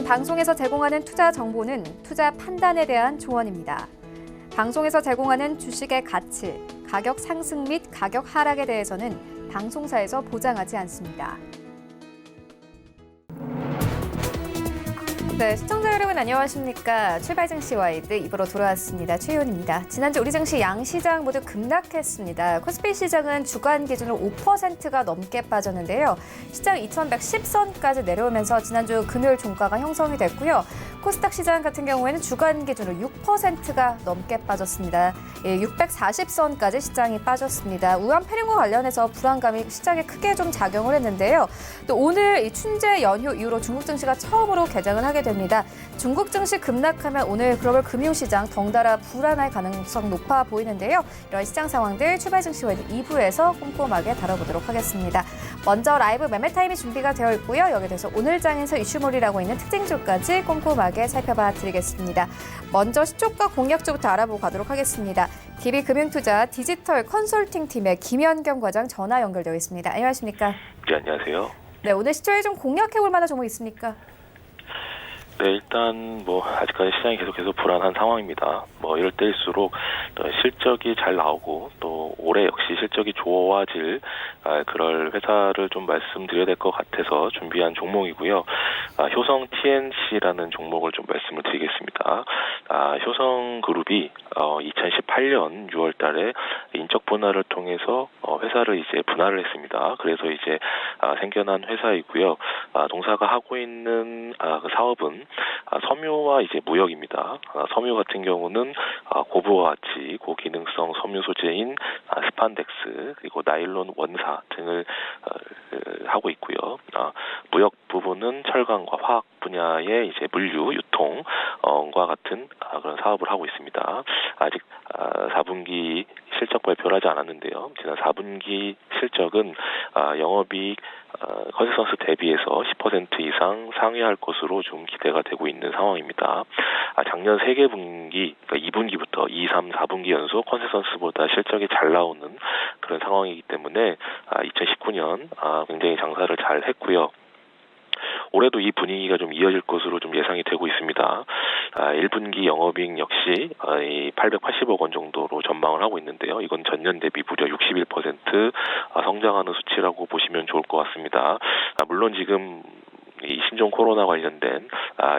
방송에서 제공하는 투자 정보는 투자 판단에 대한 조언입니다. 방송에서 제공하는 주식의 가치, 가격 상승 및 가격 하락에 대해서는 방송사에서 보장하지 않습니다. 네, 시청자 여러분 안녕하십니까. 출발 증시 와이드 2부로 돌아왔습니다. 최희원입니다. 지난주 우리 증시 양시장 모두 급락했습니다. 코스피 시장은 주간 기준으로 5%가 넘게 빠졌는데요. 시장 2110선까지 내려오면서 지난주 금요일 종가가 형성이 됐고요. 코스닥 시장 같은 경우에는 주간 기준으로 6%가 넘게 빠졌습니다. 640선까지 시장이 빠졌습니다. 우한 폐렴과 관련해서 불안감이 시장에 크게 좀 작용을 했는데요. 또 오늘 이 춘제 연휴 이후로 중국 증시가 처음으로 개장을 하게 됩니다. 중국 증시 급락하면 오늘 글로벌 금융시장 덩달아 불안할 가능성 높아 보이는데요. 이런 시장 상황들 출발 증시 와이드 2부에서 꼼꼼하게 다뤄보도록 하겠습니다. 먼저 라이브 매매 타임이 준비가 되어 있고요. 여기에 대해서 오늘 장에서 이슈몰이라고 있는 특징주까지 꼼꼼하게 살펴봐 드리겠습니다. 먼저 시초가 공략주부터 알아보고 가도록 하겠습니다. DB금융투자 디지털 컨설팅 팀의 김연경 과장 전화 연결되어 있습니다. 안녕하십니까? 네, 안녕하세요. 네, 오늘 시초에 좀 공략해볼 만한 종목 있습니까? 네, 일단 아직까지 시장이 계속해서 불안한 상황입니다. 이럴 때일수록 실적이 잘 나오고 또 올해 역시 실적이 좋아질 그럴 회사를 좀 말씀드려야 될 것 같아서 준비한 종목이고요. 효성 TNC라는 종목을 좀 말씀을 드리겠습니다. 효성그룹이 2018년 6월달에 인적 분할을 통해서 회사를 이제 분할을 했습니다. 그래서 이제 생겨난 회사이고요. 동사가 하고 있는 그 사업은 섬유와 이제 무역입니다. 섬유 같은 경우는 고부와 같이 고기능성 섬유 소재인 스판덱스 그리고 나일론 원사 등을 하고 있고요. 무역 부분은 철강과 화학 분야의 이제 물류 유통과 같은 그런 사업을 하고 있습니다. 아직 4분기 실적 발표를 하지 않았는데요. 지난 4분기 실적은 영업이익 컨센서스 대비해서 10% 이상 상회할 것으로 좀 기대가 되고 있는 상황입니다. 작년 3개 분기, 그러니까 2분기부터 2, 3, 4분기 연속 컨센서스보다 실적이 잘 나오는 그런 상황이기 때문에 2019년 굉장히 장사를 잘 했고요. 올해도 이 분위기가 좀 이어질 것으로 좀 예상이 되고 있습니다. 1분기 영업이익 역시 880억 원 정도로 전망을 하고 있는데요. 이건 전년 대비 무려 61% 성장하는 수치라고 보시면 좋을 것 같습니다. 물론 지금 이 신종 코로나 관련된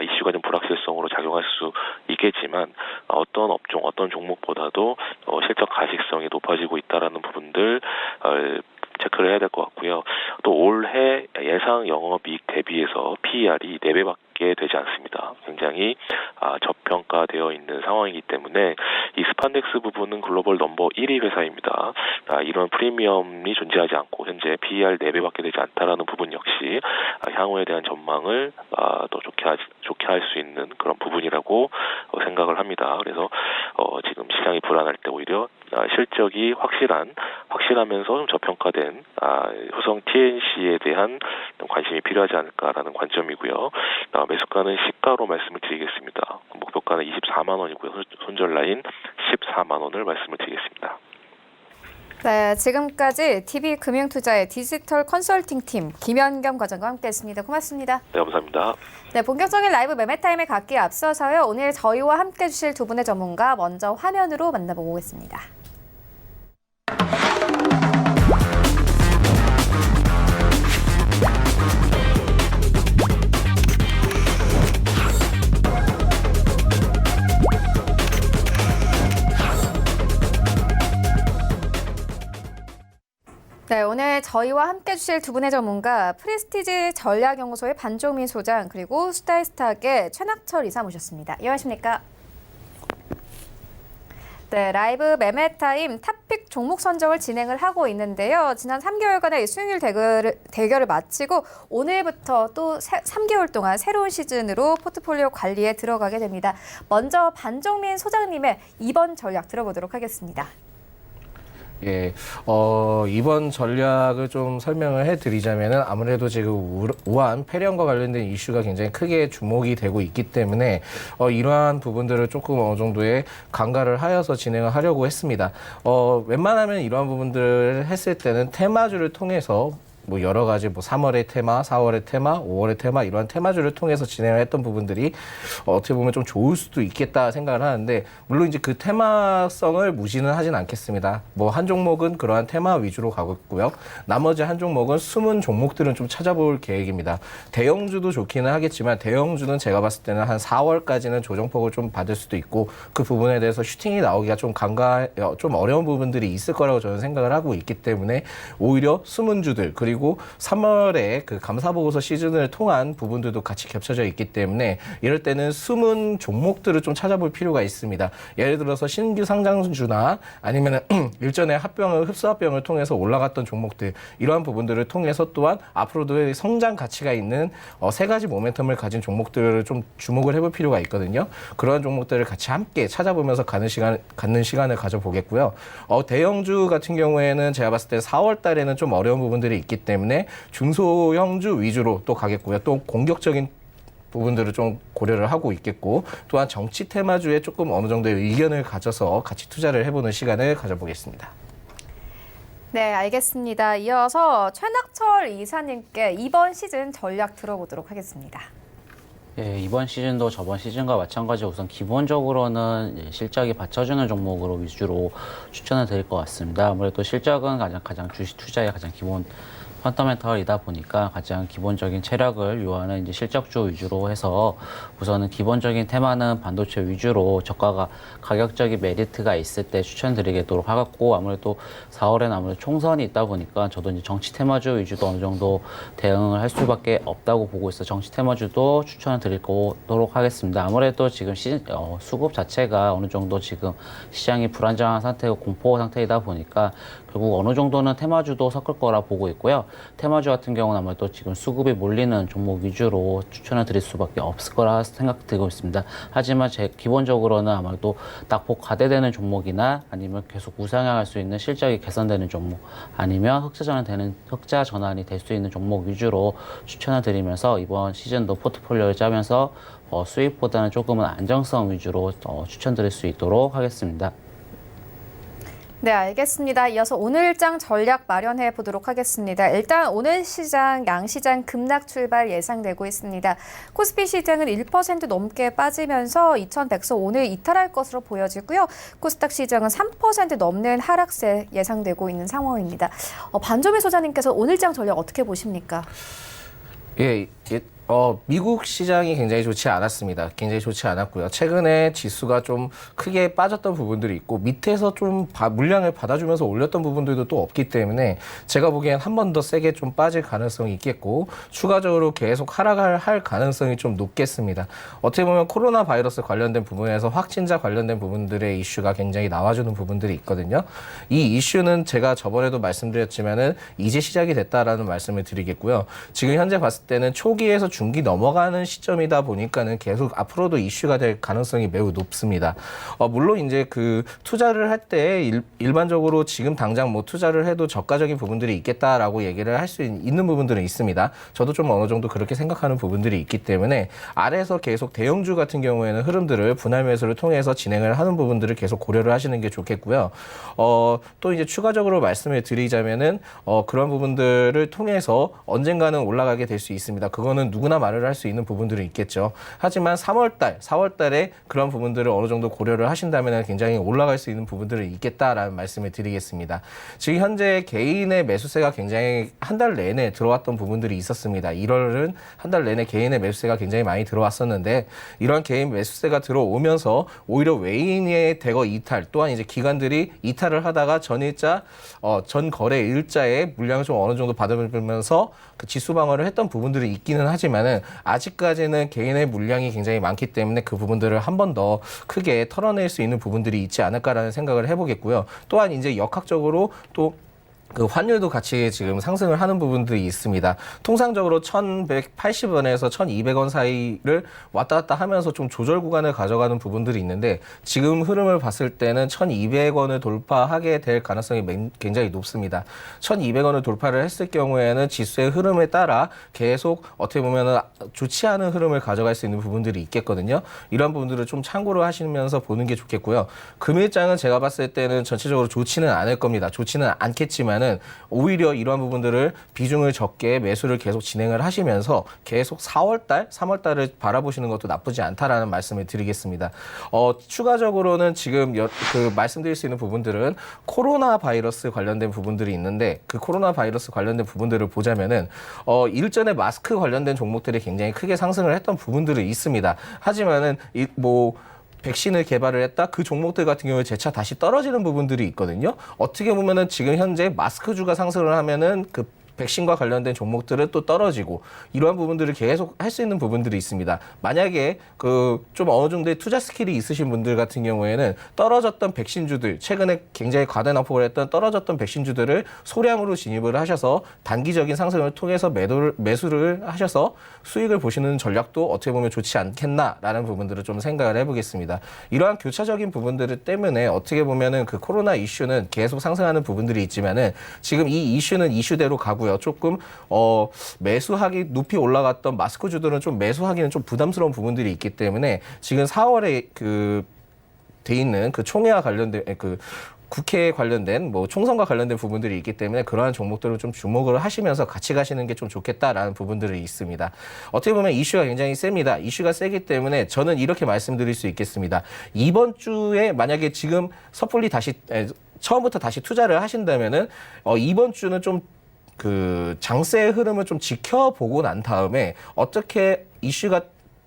이슈가 좀 불확실성으로 작용할 수 있겠지만 어떤 업종, 어떤 종목보다도 실적 가식성이 높아지고 있다라는 부분들 체크를 해야 될 것 같고요. 또 올해 예상 영업이익 대비해서 PER이 4배밖에 되지 않습니다. 굉장히 저평가되어 있는 상황이기 때문에 이 스판덱스 부분은 글로벌 넘버 1위 회사입니다. 이런 프리미엄이 존재하지 않고 현재 PER 4배밖에 되지 않다라는 부분 역시 향후에 대한 전망을 더 좋게 할 수 있는 그런 부분이라고 생각을 합니다. 그래서 지금 시장이 불안할 때 오히려 실적이 확실하면서 좀 저평가된 효성 TNC에 대한 관심이 필요하지 않을까라는 관점이고요. 매수가는 시가로 말씀을 드리겠습니다. 목표가는 24만 원이고요. 손절 라인 14만 원을 말씀을 드리겠습니다. 네, 지금까지 DB금융투자의 디지털 컨설팅 팀 김연경 과장과 함께했습니다. 고맙습니다. 네, 감사합니다. 네, 본격적인 라이브 매매 타임에 갖기에 앞서서요. 오늘 저희와 함께해 주실 두 분의 전문가 먼저 화면으로 만나보고 오겠습니다. 네, 오늘 저희와 함께 해주실 두 분의 전문가 프레스티지 전략연구소의 반종민 소장 그리고 스타일스탁의 최낙철 이사 모셨습니다. 안녕하십니까? 네, 라이브 매매 타임 탑픽 종목 선정을 진행을 하고 있는데요. 지난 3개월간의 수익률 대결을 마치고 오늘부터 또 3개월 동안 새로운 시즌으로 포트폴리오 관리에 들어가게 됩니다. 먼저 반종민 소장님의 이번 전략 들어보도록 하겠습니다. 예, 이번 전략을 좀 설명을 해드리자면은 아무래도 지금 우한 폐렴과 관련된 이슈가 굉장히 크게 주목이 되고 있기 때문에 이러한 부분들을 조금 어느 정도의 간과를 하여서 진행을 하려고 했습니다. 웬만하면 이러한 부분들을 했을 때는 테마주를 통해서 뭐 여러 가지 뭐 3월의 테마, 4월의 테마, 5월의 테마 이러한 테마주를 통해서 진행을 했던 부분들이 어떻게 보면 좀 좋을 수도 있겠다 생각을 하는데 물론 이제 그 테마성을 무시는 하진 않겠습니다. 뭐 한 종목은 그러한 테마 위주로 가고 있고요. 나머지 한 종목은 숨은 종목들은 좀 찾아볼 계획입니다. 대형주도 좋기는 하겠지만 대형주는 제가 봤을 때는 한 4월까지는 조정폭을 좀 받을 수도 있고 그 부분에 대해서 슈팅이 나오기가 좀 좀 어려운 부분들이 있을 거라고 저는 생각을 하고 있기 때문에 오히려 숨은 주들 그리고 3월에 그 감사보고서 시즌을 통한 부분들도 같이 겹쳐져 있기 때문에 이럴 때는 숨은 종목들을 좀 찾아볼 필요가 있습니다. 예를 들어서 신규 상장주나 아니면 일전에 흡수합병을 통해서 올라갔던 종목들 이러한 부분들을 통해서 또한 앞으로도 성장 가치가 있는 세 가지 모멘텀을 가진 종목들을 좀 주목을 해볼 필요가 있거든요. 그러한 종목들을 같이 함께 찾아보면서 갖는 시간을 가져보겠고요. 대형주 같은 경우에는 제가 봤을 때 4월 달에는 좀 어려운 부분들이 있기 때문에 중소형주 위주로 또 가겠고요. 또 공격적인 부분들을 좀 고려를 하고 있겠고 또한 정치 테마주에 조금 어느 정도의 의견을 가져서 같이 투자를 해보는 시간을 가져보겠습니다. 네, 알겠습니다. 이어서 최낙철 이사님께 이번 시즌 전략 들어보도록 하겠습니다. 예, 이번 시즌도 저번 시즌과 마찬가지로 우선 기본적으로는 실적이 받쳐주는 종목으로 위주로 추천을 드릴 것 같습니다. 아무래도 실적은 가장 주식 투자의 가장 기본 펀더멘털이다 보니까 가장 기본적인 체력을 요하는 이제 실적주 위주로 해서 우선은 기본적인 테마는 반도체 위주로 저가가 가격적인 메리트가 있을 때 추천드리도록 하겠고 아무래도 4월에는 아무래도 총선이 있다 보니까 저도 이제 정치 테마주 위주도 어느 정도 대응을 할 수밖에 없다고 보고 있어 정치 테마주도 추천을 드리도록 하겠습니다. 아무래도 지금 수급 자체가 어느 정도 지금 시장이 불안정한 상태고 공포 상태이다 보니까 결국 어느 정도는 테마주도 섞을 거라 보고 있고요. 테마주 같은 경우는 아무래도 지금 수급이 몰리는 종목 위주로 추천을 드릴 수밖에 없을 거라 생각되고 있습니다. 하지만 기본적으로는 아무래도 낙폭 과대되는 종목이나 아니면 계속 우상향할 수 있는 실적이 개선되는 종목 아니면 흑자 전환이 될 수 있는 종목 위주로 추천을 드리면서 이번 시즌도 포트폴리오를 짜면서 수익보다는 조금은 안정성 위주로 추천드릴 수 있도록 하겠습니다. 네, 알겠습니다. 이어서 오늘장 전략 마련해 보도록 하겠습니다. 일단 오늘 시장, 양시장 급락 출발 예상되고 있습니다. 코스피 시장은 1% 넘게 빠지면서 2100선 오늘 이탈할 것으로 보여지고요. 코스닥 시장은 3% 넘는 하락세 예상되고 있는 상황입니다. 반조미 소장님께서 오늘장 전략 어떻게 보십니까? 미국 시장이 굉장히 좋지 않았습니다. 굉장히 좋지 않았고요. 최근에 지수가 좀 크게 빠졌던 부분들이 있고 밑에서 좀 물량을 받아주면서 올렸던 부분들도 또 없기 때문에 제가 보기엔 한 번 더 세게 좀 빠질 가능성이 있겠고 추가적으로 계속 하락할 가능성이 좀 높겠습니다. 어떻게 보면 코로나 바이러스 관련된 부분에서 확진자 관련된 부분들의 이슈가 굉장히 나와주는 부분들이 있거든요. 이 이슈는 제가 저번에도 말씀드렸지만은 이제 시작이 됐다라는 말씀을 드리겠고요. 지금 현재 봤을 때는 초기에서 중기 넘어가는 시점이다 보니까는 계속 앞으로도 이슈가 될 가능성이 매우 높습니다. 물론 이제 그 투자를 할 때 일반적으로 지금 당장 뭐 투자를 해도 저가적인 부분들이 있겠다라고 얘기를 할 수 있는 부분들은 있습니다. 저도 좀 어느 정도 그렇게 생각하는 부분들이 있기 때문에 아래에서 계속 대형주 같은 경우에는 흐름들을 분할 매수를 통해서 진행을 하는 부분들을 계속 고려를 하시는 게 좋겠고요. 또 이제 추가적으로 말씀을 드리자면은 그런 부분들을 통해서 언젠가는 올라가게 될 수 있습니다. 그거는 누구나 말을 할 수 있는 부분들은 있겠죠. 하지만 4월 달에 그런 부분들을 어느 정도 고려를 하신다면 굉장히 올라갈 수 있는 부분들은 있겠다라는 말씀을 드리겠습니다. 지금 현재 개인의 매수세가 굉장히 한 달 내내 들어왔던 부분들이 있었습니다. 1월은 한 달 내내 개인의 매수세가 굉장히 많이 들어왔었는데 이런 개인 매수세가 들어오면서 오히려 외인의 대거 이탈 또한 이제 기관들이 이탈을 하다가 전 거래 일자에 물량을 좀 어느 정도 받아들면서 그 지수 방어를 했던 부분들이 있기는 하지만은 아직까지는 개인의 물량이 굉장히 많기 때문에 그 부분들을 한 번 더 크게 털어낼 수 있는 부분들이 있지 않을까라는 생각을 해보겠고요. 또한 이제 역학적으로 또 그 환율도 같이 지금 상승을 하는 부분들이 있습니다. 통상적으로 1,180원에서 1,200원 사이를 왔다 갔다 하면서 좀 조절 구간을 가져가는 부분들이 있는데 지금 흐름을 봤을 때는 1,200원을 돌파하게 될 가능성이 굉장히 높습니다. 1,200원을 돌파를 했을 경우에는 지수의 흐름에 따라 계속 어떻게 보면 좋지 않은 흐름을 가져갈 수 있는 부분들이 있겠거든요. 이런 부분들을 좀 참고로 하시면서 보는 게 좋겠고요. 금일장은 제가 봤을 때는 전체적으로 좋지는 않을 겁니다. 좋지는 않겠지만 있지만은 오히려 이러한 부분들을 비중을 적게 매수를 계속 진행을 하시면서 계속 4월달, 3월달을 바라보시는 것도 나쁘지 않다라는 말씀을 드리겠습니다. 추가적으로는 지금 말씀드릴 수 있는 부분들은 코로나 바이러스 관련된 부분들이 있는데 그 코로나 바이러스 관련된 부분들을 보자면은 일전에 마스크 관련된 종목들이 굉장히 크게 상승을 했던 부분들이 있습니다. 하지만은 백신을 개발을 했다. 그 종목들 같은 경우에 재차 다시 떨어지는 부분들이 있거든요. 어떻게 보면은 지금 현재 마스크주가 상승을 하면은 그 백신과 관련된 종목들은 또 떨어지고 이러한 부분들을 계속 할 수 있는 부분들이 있습니다. 만약에 좀 어느 정도의 투자 스킬이 있으신 분들 같은 경우에는 떨어졌던 백신주들, 최근에 굉장히 과대납폭을 했던 떨어졌던 백신주들을 소량으로 진입을 하셔서 단기적인 상승을 통해서 매수를 하셔서 수익을 보시는 전략도 어떻게 보면 좋지 않겠나라는 부분들을 좀 생각을 해보겠습니다. 이러한 교차적인 부분들 때문에 어떻게 보면은 그 코로나 이슈는 계속 상승하는 부분들이 있지만은 지금 이 이슈는 이슈대로 가고 조금 매수하기 높이 올라갔던 마스크주들은 좀 매수하기는 좀 부담스러운 부분들이 있기 때문에 지금 4월에 돼 있는 그 총회와 관련된 국회에 관련된 총선과 관련된 부분들이 있기 때문에 그러한 종목들을 좀 주목을 하시면서 같이 가시는 게 좀 좋겠다라는 부분들이 있습니다. 어떻게 보면 이슈가 굉장히 셉니다. 이슈가 세기 때문에 저는 이렇게 말씀드릴 수 있겠습니다. 이번 주에 만약에 지금 섣불리 처음부터 다시 투자를 하신다면은 이번 주는 좀 장세의 흐름을 좀 지켜보고 난 다음에 어떻게 이슈가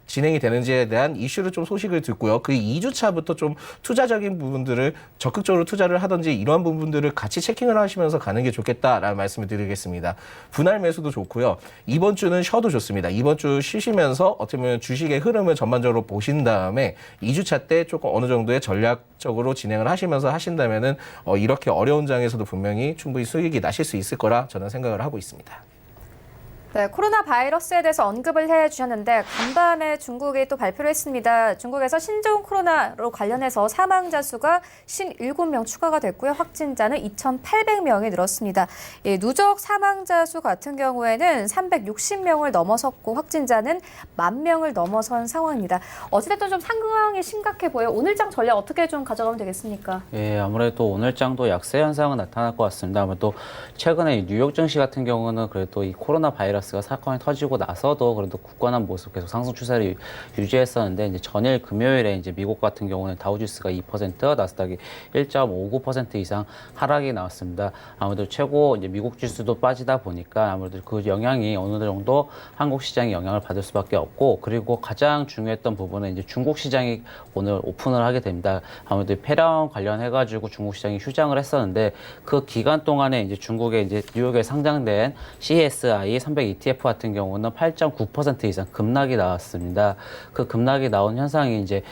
진행이 되는지에 대한 이슈를 좀 소식을 듣고요. 그 2주차부터 좀 투자적인 부분들을 적극적으로 투자를 하든지 이러한 부분들을 같이 체킹을 하시면서 가는 게 좋겠다라는 말씀을 드리겠습니다. 분할 매수도 좋고요. 이번 주는 쉬어도 좋습니다. 이번 주 쉬시면서 어떻게 보면 주식의 흐름을 전반적으로 보신 다음에 2주차 때 조금 어느 정도의 전략적으로 진행을 하시면서 하신다면은 이렇게 어려운 장에서도 분명히 충분히 수익이 나실 수 있을 거라 저는 생각을 하고 있습니다. 네, 코로나 바이러스에 대해서 언급을 해주셨는데 간밤에 중국이 또 발표를 했습니다. 중국에서 신종 코로나로 관련해서 사망자 수가 57명 추가가 됐고요. 확진자는 2,800명이 늘었습니다. 누적 사망자 수 같은 경우에는 360명을 넘어섰고 확진자는 10,000명을 넘어선 상황입니다. 어찌됐든 좀 상황이 심각해 보여요. 오늘장 전략 어떻게 좀 가져가면 되겠습니까? 예, 아무래도 오늘장도 약세 현상은 나타날 것 같습니다. 아무래도 최근에 뉴욕 증시 같은 경우는 그래도 이 코로나 바이러스가 사건이 터지고 나서도 그래도 굳건한 모습 계속 상승 추세를 유지했었는데 이제 전일 금요일에 이제 미국 같은 경우는 다우지수가 2%, 나스닥이 1.59% 이상 하락이 나왔습니다. 아무래도 최고 이제 미국 지수도 빠지다 보니까 아무래도 그 영향이 어느 정도 한국 시장이 영향을 받을 수밖에 없고 그리고 가장 중요했던 부분은 이제 중국 시장이 오늘 오픈을 하게 됩니다. 아무래도 폐렴 관련해가지고 중국 시장이 휴장을 했었는데 그 기간 동안에 이제 중국에 이제 뉴욕에 상장된 CSI 300 ETF 같은 경우는 8.9% 이상 급락이 나왔습니다. 그 급락이 나온 현상이 이제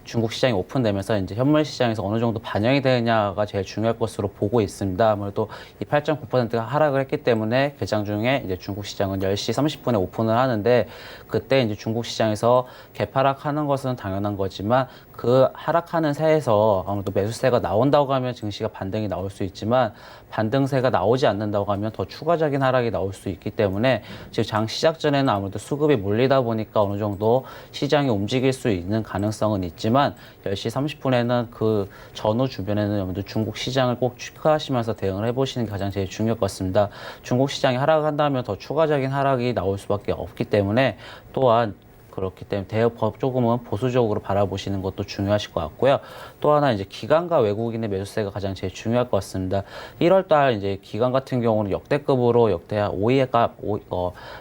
중국 시장이 오픈되면서 이제 현물 시장에서 어느 정도 반영이 되느냐가 제일 중요할 것으로 보고 있습니다. 아무래도 이 8.9%가 하락을 했기 때문에 개장 중에 이제 중국 시장은 10시 30분에 오픈을 하는데 그때 이제 중국 시장에서 개파락하는 것은 당연한 거지만 그 하락하는 새에서 아무래도 매수세가 나온다고 하면 증시가 반등이 나올 수 있지만 반등세가 나오지 않는다고 하면 더 추가적인 하락이 나올 수 있기 때문에 지금 장 시작 전에는 아무래도 수급이 몰리다 보니까 어느 정도 시장이 움직일 수 있는 가능성은 있지만 10시 30분에는 그 전후 주변에는 아무래도 중국 시장을 꼭 체크하시면서 대응을 해보시는 게 가장 제일 중요할 것 같습니다. 중국 시장이 하락한다면 더 추가적인 하락이 나올 수밖에 없기 때문에 또한 그렇기 때문에 대응법 조금은 보수적으로 바라보시는 것도 중요하실 것 같고요. 또 하나 이제 기관과 외국인의 매수세가 가장 제일 중요할 것 같습니다. 1월달 이제 기관 같은 경우는 역대급으로 역대 5위의 값,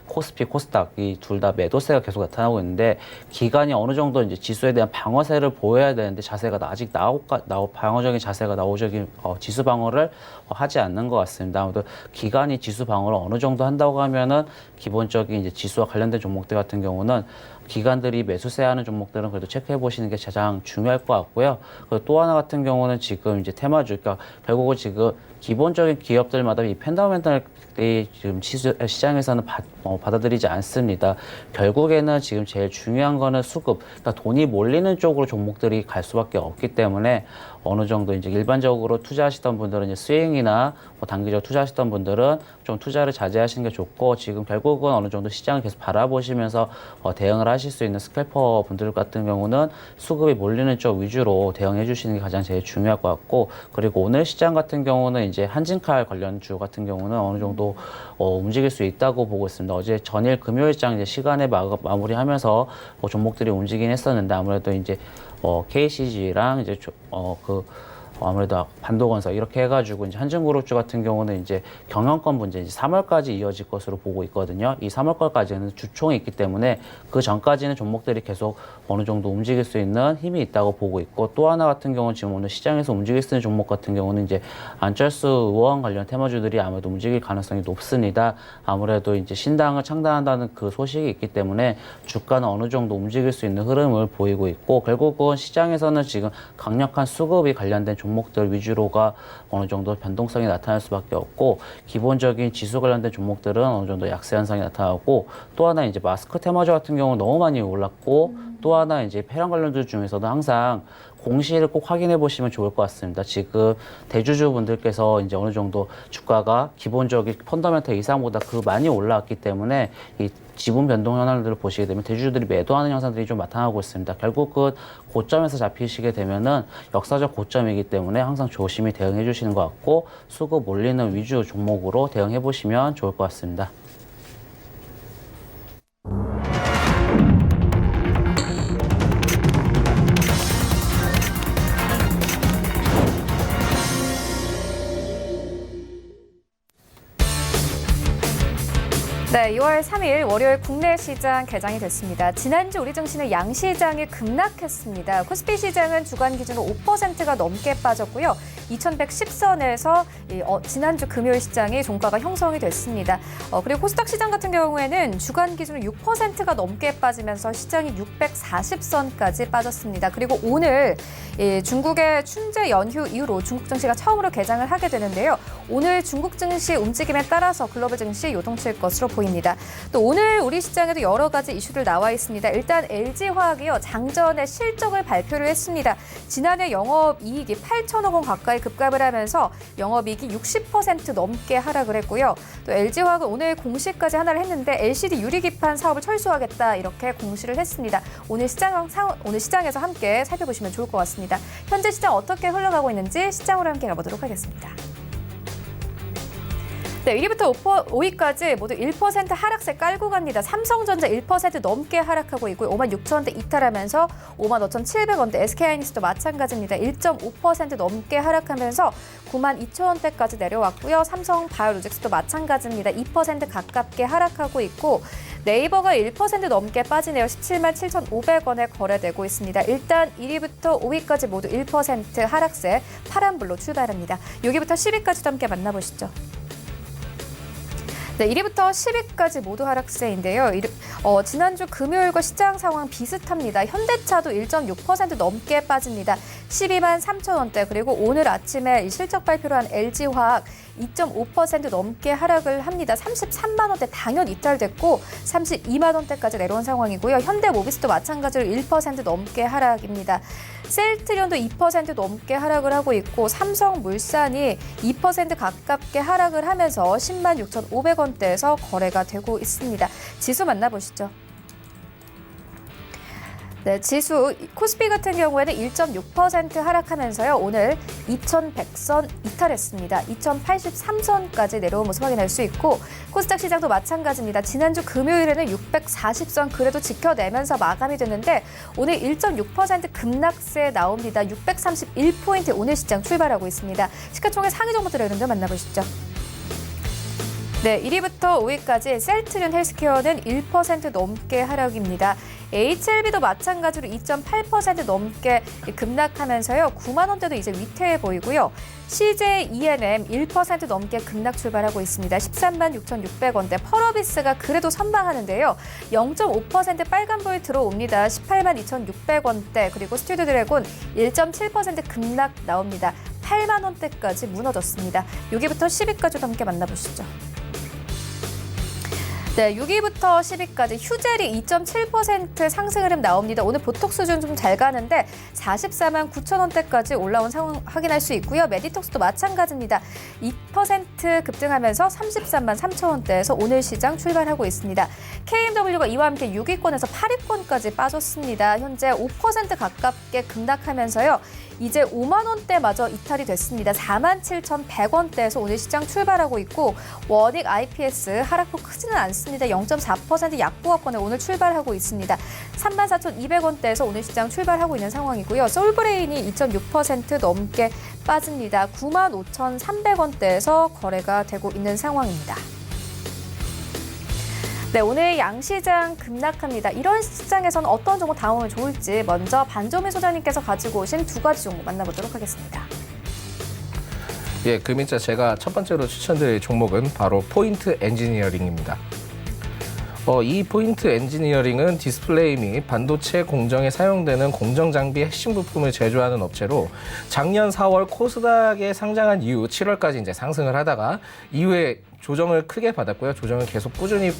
코스피, 코스닥 이 둘 다 매도세가 계속 나타나고 있는데 기관이 어느 정도 이제 지수에 대한 방어세를 보여야 되는데 자세가 아직 방어적인 자세가 나오적인 지수 방어를 하지 않는 것 같습니다. 아무튼 기관이 지수 방어를 어느 정도 한다고 하면은 기본적인 이제 지수와 관련된 종목들 같은 경우는 기관들이 매수세하는 종목들은 그래도 체크해 보시는 게 가장 중요할 것 같고요. 그리고 또 하나 같은 경우는 지금 이제 테마주, 그러니까 결국은 지금 기본적인 기업들마다 이 펜더멘털이 지금 시장에서는 받아들이지 않습니다. 결국에는 지금 제일 중요한 거는 수급, 그러니까 돈이 몰리는 쪽으로 종목들이 갈 수밖에 없기 때문에 어느 정도 이제 일반적으로 투자하시던 분들은 이제 스윙이나 단기적으로 투자하시던 분들은 좀 투자를 자제하시는 게 좋고 지금 결국은 어느 정도 시장을 계속 바라보시면서 대응을 하실 수 있는 스캘퍼 분들 같은 경우는 수급이 몰리는 쪽 위주로 대응해 주시는 게 가장 제일 중요할 것 같고 그리고 오늘 시장 같은 경우는 이제 한진칼 관련주 같은 경우는 어느 정도 움직일 수 있다고 보고 있습니다. 어제 전일 금요일장 이제 시간에 마무리하면서 종목들이 움직이긴 했었는데 아무래도 이제 KCG랑 이제 아무래도 반도건설 이렇게 해가지고 이제 한진그룹주 같은 경우는 이제 경영권 문제 이제 3월까지 이어질 것으로 보고 있거든요. 이 3월까지는 주총이 있기 때문에 그 전까지는 종목들이 계속 어느 정도 움직일 수 있는 힘이 있다고 보고 있고 또 하나 같은 경우는 지금 오늘 시장에서 움직일 수 있는 종목 같은 경우는 이제 안철수 의원 관련 테마주들이 아무래도 움직일 가능성이 높습니다. 아무래도 이제 신당을 창당한다는 그 소식이 있기 때문에 주가는 어느 정도 움직일 수 있는 흐름을 보이고 있고 결국은 시장에서는 지금 강력한 수급이 관련된 종목들 위주로가 어느 정도 변동성이 나타날 수밖에 없고 기본적인 지수 관련된 종목들은 어느 정도 약세 현상이 나타나고 또 하나 이제 마스크 테마주 같은 경우는 너무 많이 올랐고 또 하나 이제 폐랑 관련주 중에서도 항상 공시를 꼭 확인해 보시면 좋을 것 같습니다. 지금 대주주분들께서 이제 어느 정도 주가가 기본적인 펀더멘털 이상보다 그 많이 올라왔기 때문에 이 지분 변동 현황들을 보시게 되면 대주주들이 매도하는 현상들이 좀 나타나고 있습니다. 결국은 고점에서 잡히시게 되면은 역사적 고점이기 때문에 항상 조심히 대응해 주시는 것 같고 수급 올리는 위주 종목으로 대응해 보시면 좋을 것 같습니다. 네, 2월 3일 월요일 국내 시장 개장이 됐습니다. 지난주 우리 증시는 양시장이 급락했습니다. 코스피 시장은 주간 기준으로 5%가 넘게 빠졌고요. 2110선에서 지난주 금요일 시장이 종가가 형성이 됐습니다. 그리고 코스닥 시장 같은 경우에는 주간 기준으로 6%가 넘게 빠지면서 시장이 640선까지 빠졌습니다. 그리고 오늘 중국의 춘제 연휴 이후로 중국 증시가 처음으로 개장을 하게 되는데요. 오늘 중국 증시 움직임에 따라서 글로벌 증시 요동칠 것으로 보입니다. 또 오늘 우리 시장에도 여러 가지 이슈들 나와 있습니다. 일단 LG화학이요. 장전의 실적을 발표를 했습니다. 지난해 영업이익이 8천억 원 가까이 급감을 하면서 영업이익이 60% 넘게 하락을 했고요. 또 LG화학은 오늘 공시까지 하나를 했는데 LCD 유리기판 사업을 철수하겠다 이렇게 공시를 했습니다. 오늘 시장에서 함께 살펴보시면 좋을 것 같습니다. 현재 시장 어떻게 흘러가고 있는지 시장으로 함께 가보도록 하겠습니다. 네, 1위부터 5위까지 모두 1% 하락세 깔고 갑니다. 삼성전자 1% 넘게 하락하고 있고요. 56,000원대 이탈하면서 55,700원대, SK하이닉스도 마찬가지입니다. 1.5% 넘게 하락하면서 92,000원대까지 내려왔고요. 삼성바이오로직스도 마찬가지입니다. 2% 가깝게 하락하고 있고 네이버가 1% 넘게 빠지네요. 177,500원에 거래되고 있습니다. 일단 1위부터 5위까지 모두 1% 하락세 파란불로 출발합니다. 여기부터 10위까지도 함께 만나보시죠. 네, 1위부터 10위까지 모두 하락세인데요. 지난주 금요일과 시장 상황 비슷합니다. 현대차도 1.6% 넘게 빠집니다. 123,000원대 그리고 오늘 아침에 실적 발표를 한 LG화학 2.5% 넘게 하락을 합니다. 33만 원대 당연 이탈됐고 32만 원대까지 내려온 상황이고요. 현대모비스도 마찬가지로 1% 넘게 하락입니다. 셀트리온도 2% 넘게 하락을 하고 있고 삼성물산이 2% 가깝게 하락을 하면서 106,500원대에서 거래가 되고 있습니다. 지수 만나보시죠. 네, 지수 코스피 같은 경우에는 1.6% 하락하면서요. 오늘 2,100선 이탈했습니다. 2,083선까지 내려온 모습 확인할 수 있고 코스닥 시장도 마찬가지입니다. 지난주 금요일에는 640선 그래도 지켜내면서 마감이 됐는데 오늘 1.6% 급락세 나옵니다. 631포인트 오늘 시장 출발하고 있습니다. 시가총액 상위 종목들을 먼저 만나보시죠. 네, 1위부터 5위까지 셀트리온 헬스케어는 1% 넘게 하락입니다. HLB도 마찬가지로 2.8% 넘게 급락하면서요. 9만 원대도 이제 위태해 보이고요. CJ ENM 1% 넘게 급락 출발하고 있습니다. 13만 6,600원대. 펄어비스가 그래도 선방하는데요. 0.5% 빨간불 들어옵니다. 18만 2,600원대. 그리고 스튜디오 드래곤 1.7% 급락 나옵니다. 8만 원대까지 무너졌습니다. 여기부터 10위까지도 함께 만나보시죠. 네, 6위부터 10위까지 휴젤이 2.7% 상승 흐름 나옵니다. 오늘 보톡 수준 좀 잘 가는데 44만 9천 원대까지 올라온 상황 확인할 수 있고요. 메디톡스도 마찬가지입니다. 2% 급등하면서 33만 3천 원대에서 오늘 시장 출발하고 있습니다. KMW가 이와 함께 6위권에서 8위권까지 빠졌습니다. 현재 5% 가깝게 급락하면서요. 이제 5만 원대마저 이탈이 됐습니다. 47,100원대에서 오늘 시장 출발하고 있고 원익 IPS 하락폭 크지는 않습니다. 0.4% 약보합권에 오늘 출발하고 있습니다. 34,200원대에서 오늘 시장 출발하고 있는 상황이고요. 솔브레인이 2.6% 넘게 빠집니다. 95,300원대에서 거래가 되고 있는 상황입니다. 네, 오늘 양시장 급락합니다. 이런 시장에서는 어떤 종목 다음으면 좋을지 먼저 반조민 소장님께서 가지고 오신 두 가지 종목 만나보도록 하겠습니다. 예, 금일자 제가 첫 번째로 추천드릴 종목은 바로 포인트 엔지니어링입니다. 이 포인트 엔지니어링은 디스플레이 및 반도체 공정에 사용되는 공정 장비 핵심 부품을 제조하는 업체로 작년 4월 코스닥에 상장한 이후 7월까지 이제 상승을 하다가 이후에 조정을 크게 받았고요. 조정을 계속 조정을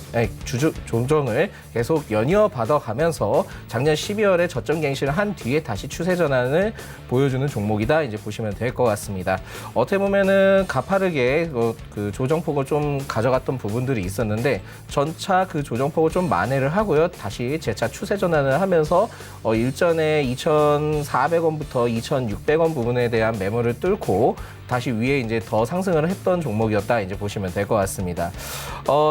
계속 연이어 받아가면서 작년 12월에 저점 갱신을 한 뒤에 다시 추세 전환을 보여주는 종목이다. 이제 보시면 될 것 같습니다. 어떻게 보면은 가파르게 그 조정폭을 좀 가져갔던 부분들이 있었는데 전차 그 조정폭을 좀 만회를 하고요. 다시 재차 추세 전환을 하면서 일전에 2,400원부터 2,600원 부분에 대한 매물을 뚫고 다시 위에 이제 더 상승을 했던 종목이었다. 이제 보시면 될 것 같습니다.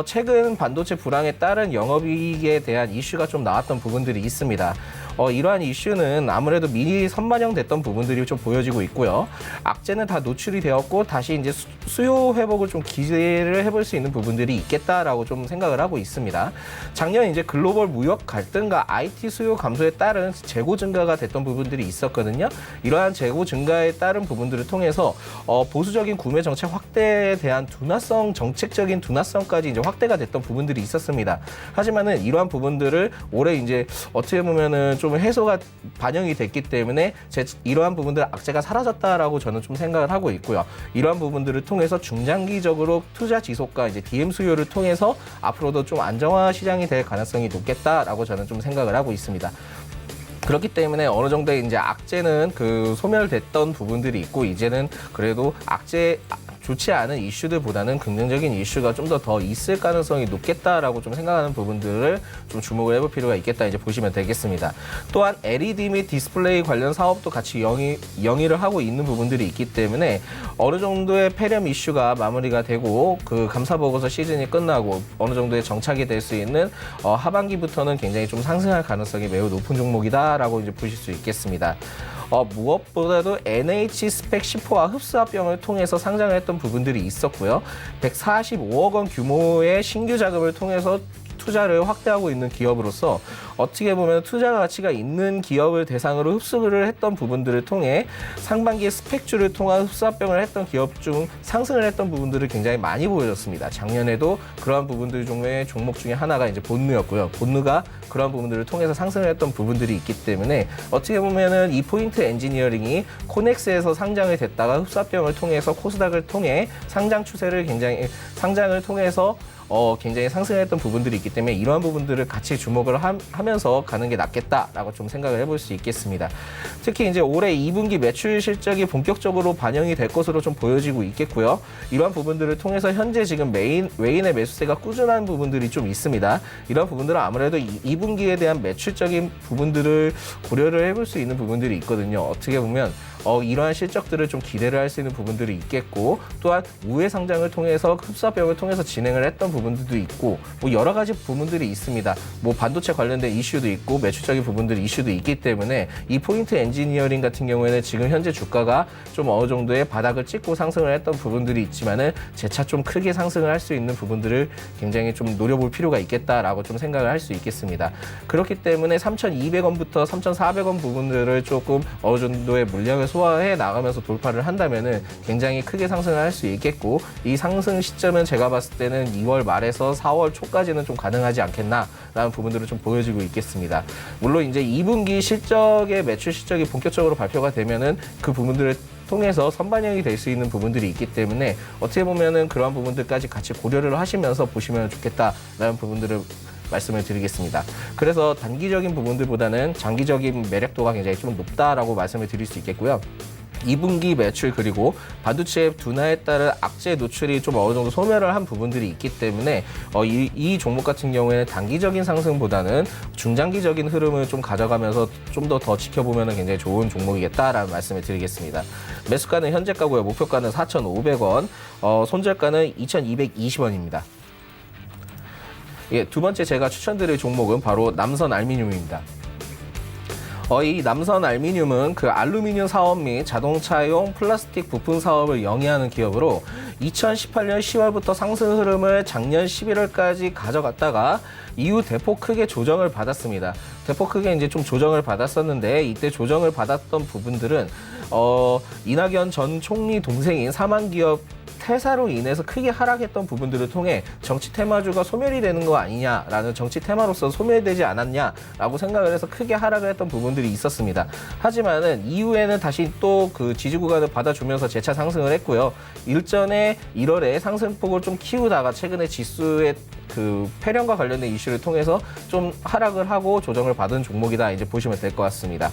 최근 반도체 불황에 따른 영업이익에 대한 이슈가 좀 나왔던 부분들이 있습니다. 이러한 이슈는 아무래도 미리 선반영됐던 부분들이 좀 보여지고 있고요. 악재는 다 노출이 되었고 다시 이제 수요 회복을 좀 기대를 해볼 수 있는 부분들이 있겠다라고 좀 생각을 하고 있습니다. 작년 이제 글로벌 무역 갈등과 IT 수요 감소에 따른 재고 증가가 됐던 부분들이 있었거든요. 이러한 재고 증가에 따른 부분들을 통해서 보수적인 구매 정책 확대에 대한 정책적인 둔화성까지 이제 확대가 됐던 부분들이 있었습니다. 하지만은 이러한 부분들을 올해 이제 어떻게 보면은 좀 해소가 반영이 됐기 때문에 이러한 부분들 악재가 사라졌다라고 저는 좀 생각을 하고 있고요. 이러한 부분들을 통해서 중장기적으로 투자 지속과 이제 DM 수요를 통해서 앞으로도 좀 안정화 시장이 될 가능성이 높겠다라고 저는 좀 생각을 하고 있습니다. 그렇기 때문에 어느 정도의 이제 악재는 소멸됐던 부분들이 있고 이제는 그래도 좋지 않은 이슈들보다는 긍정적인 이슈가 좀 더 있을 가능성이 높겠다라고 좀 생각하는 부분들을 좀 주목을 해볼 필요가 있겠다 이제 보시면 되겠습니다. 또한 LED 및 디스플레이 관련 사업도 같이 영위를 하고 있는 부분들이 있기 때문에 어느 정도의 폐렴 이슈가 마무리가 되고 그 감사보고서 시즌이 끝나고 어느 정도의 정착이 될 수 있는 하반기부터는 굉장히 좀 상승할 가능성이 매우 높은 종목이다라고 이제 보실 수 있겠습니다. 무엇보다도 NH 스펙 10호와 흡수합병을 통해서 상장을 했던 부분들이 있었고요. 145억 원 규모의 신규 자금을 통해서 투자를 확대하고 있는 기업으로서 어떻게 보면 투자 가치가 있는 기업을 대상으로 흡수를 했던 부분들을 통해 상반기에 스펙주를 통한 흡수합병을 했던 기업 중 상승을 했던 부분들을 굉장히 많이 보여줬습니다. 작년에도 그러한 부분들 중에 종목 중에 하나가 이제 본누였고요. 본누가 그러한 부분들을 통해서 상승을 했던 부분들이 있기 때문에 어떻게 보면은 이 포인트 엔지니어링이 코넥스에서 상장을 됐다가 흡수합병을 통해서 코스닥을 통해 상장 추세를 상장을 통해서 굉장히 상승했던 부분들이 있기 때문에 이러한 부분들을 같이 주목을 하면서 가는 게 낫겠다라고 좀 생각을 해볼 수 있겠습니다. 특히 이제 올해 2분기 매출 실적이 본격적으로 반영이 될 것으로 좀 보여지고 있겠고요. 이러한 부분들을 통해서 현재 지금 외인의 매수세가 꾸준한 부분들이 좀 있습니다. 이러한 부분들은 아무래도 2분기에 대한 매출적인 부분들을 고려를 해볼 수 있는 부분들이 있거든요. 어떻게 보면 이러한 실적들을 좀 기대를 할 수 있는 부분들이 있겠고 또한 우회 상장을 통해서 흡수합병을 통해서 진행을 했던 부분들도 있고 여러 가지 부분들이 있습니다. 반도체 관련된 이슈도 있고 매출적인 부분들 이슈도 있기 때문에 이 포인트 엔지니어링 같은 경우에는 지금 현재 주가가 좀 어느 정도의 바닥을 찍고 상승을 했던 부분들이 있지만은 재차 좀 크게 상승을 할 수 있는 부분들을 굉장히 좀 노려볼 필요가 있겠다라고 좀 생각을 할 수 있겠습니다. 그렇기 때문에 3,200원부터 3,400원 부분들을 조금 어느 정도의 물량을 소화해 나가면서 돌파를 한다면은 굉장히 크게 상승을 할 수 있겠고 이 상승 시점은 제가 봤을 때는 2월 말에서 4월 초까지는 좀 가능하지 않겠나라는 부분들을 좀 보여지고 있겠습니다. 물론 이제 2분기 실적의 매출 실적이 본격적으로 발표가 되면은 그 부분들을 통해서 선반영이 될 수 있는 부분들이 있기 때문에 어떻게 보면은 그러한 부분들까지 같이 고려를 하시면서 보시면 좋겠다라는 부분들을 말씀을 드리겠습니다. 그래서 단기적인 부분들보다는 장기적인 매력도가 굉장히 좀 높다라고 말씀을 드릴 수 있겠고요. 2분기 매출 그리고 반도체 둔화에 따른 악재 노출이 좀 어느 정도 소멸을 한 부분들이 있기 때문에 이 종목 같은 경우에는 단기적인 상승보다는 중장기적인 흐름을 좀 가져가면서 좀 더 지켜보면 굉장히 좋은 종목이겠다라는 말씀을 드리겠습니다. 매수가는 현재가고요. 목표가는 4,500원, 손절가는 2,220원입니다. 예, 두 번째 제가 추천드릴 종목은 바로 남선 알미늄입니다. 이 남선 알미늄은 그 알루미늄 사업 및 자동차용 플라스틱 부품 사업을 영위하는 기업으로 2018년 10월부터 상승 흐름을 작년 11월까지 가져갔다가 이후 대폭 크게 조정을 받았습니다. 대폭 크게 이제 좀 조정을 받았었는데 이때 조정을 받았던 부분들은 이낙연 전 총리 동생인 사망기업 퇴사로 인해서 크게 하락했던 부분들을 통해 정치 테마주가 소멸이 되는 거 아니냐라는 정치 테마로서 소멸되지 않았냐라고 생각을 해서 크게 하락을 했던 부분들이 있었습니다. 하지만은 이후에는 다시 또 그 지지 구간을 받아주면서 재차 상승을 했고요. 일전에 1월에 상승폭을 좀 키우다가 최근에 지수의 그 폐렴과 관련된 이슈를 통해서 좀 하락을 하고 조정을 받은 종목이다 이제 보시면 될 것 같습니다.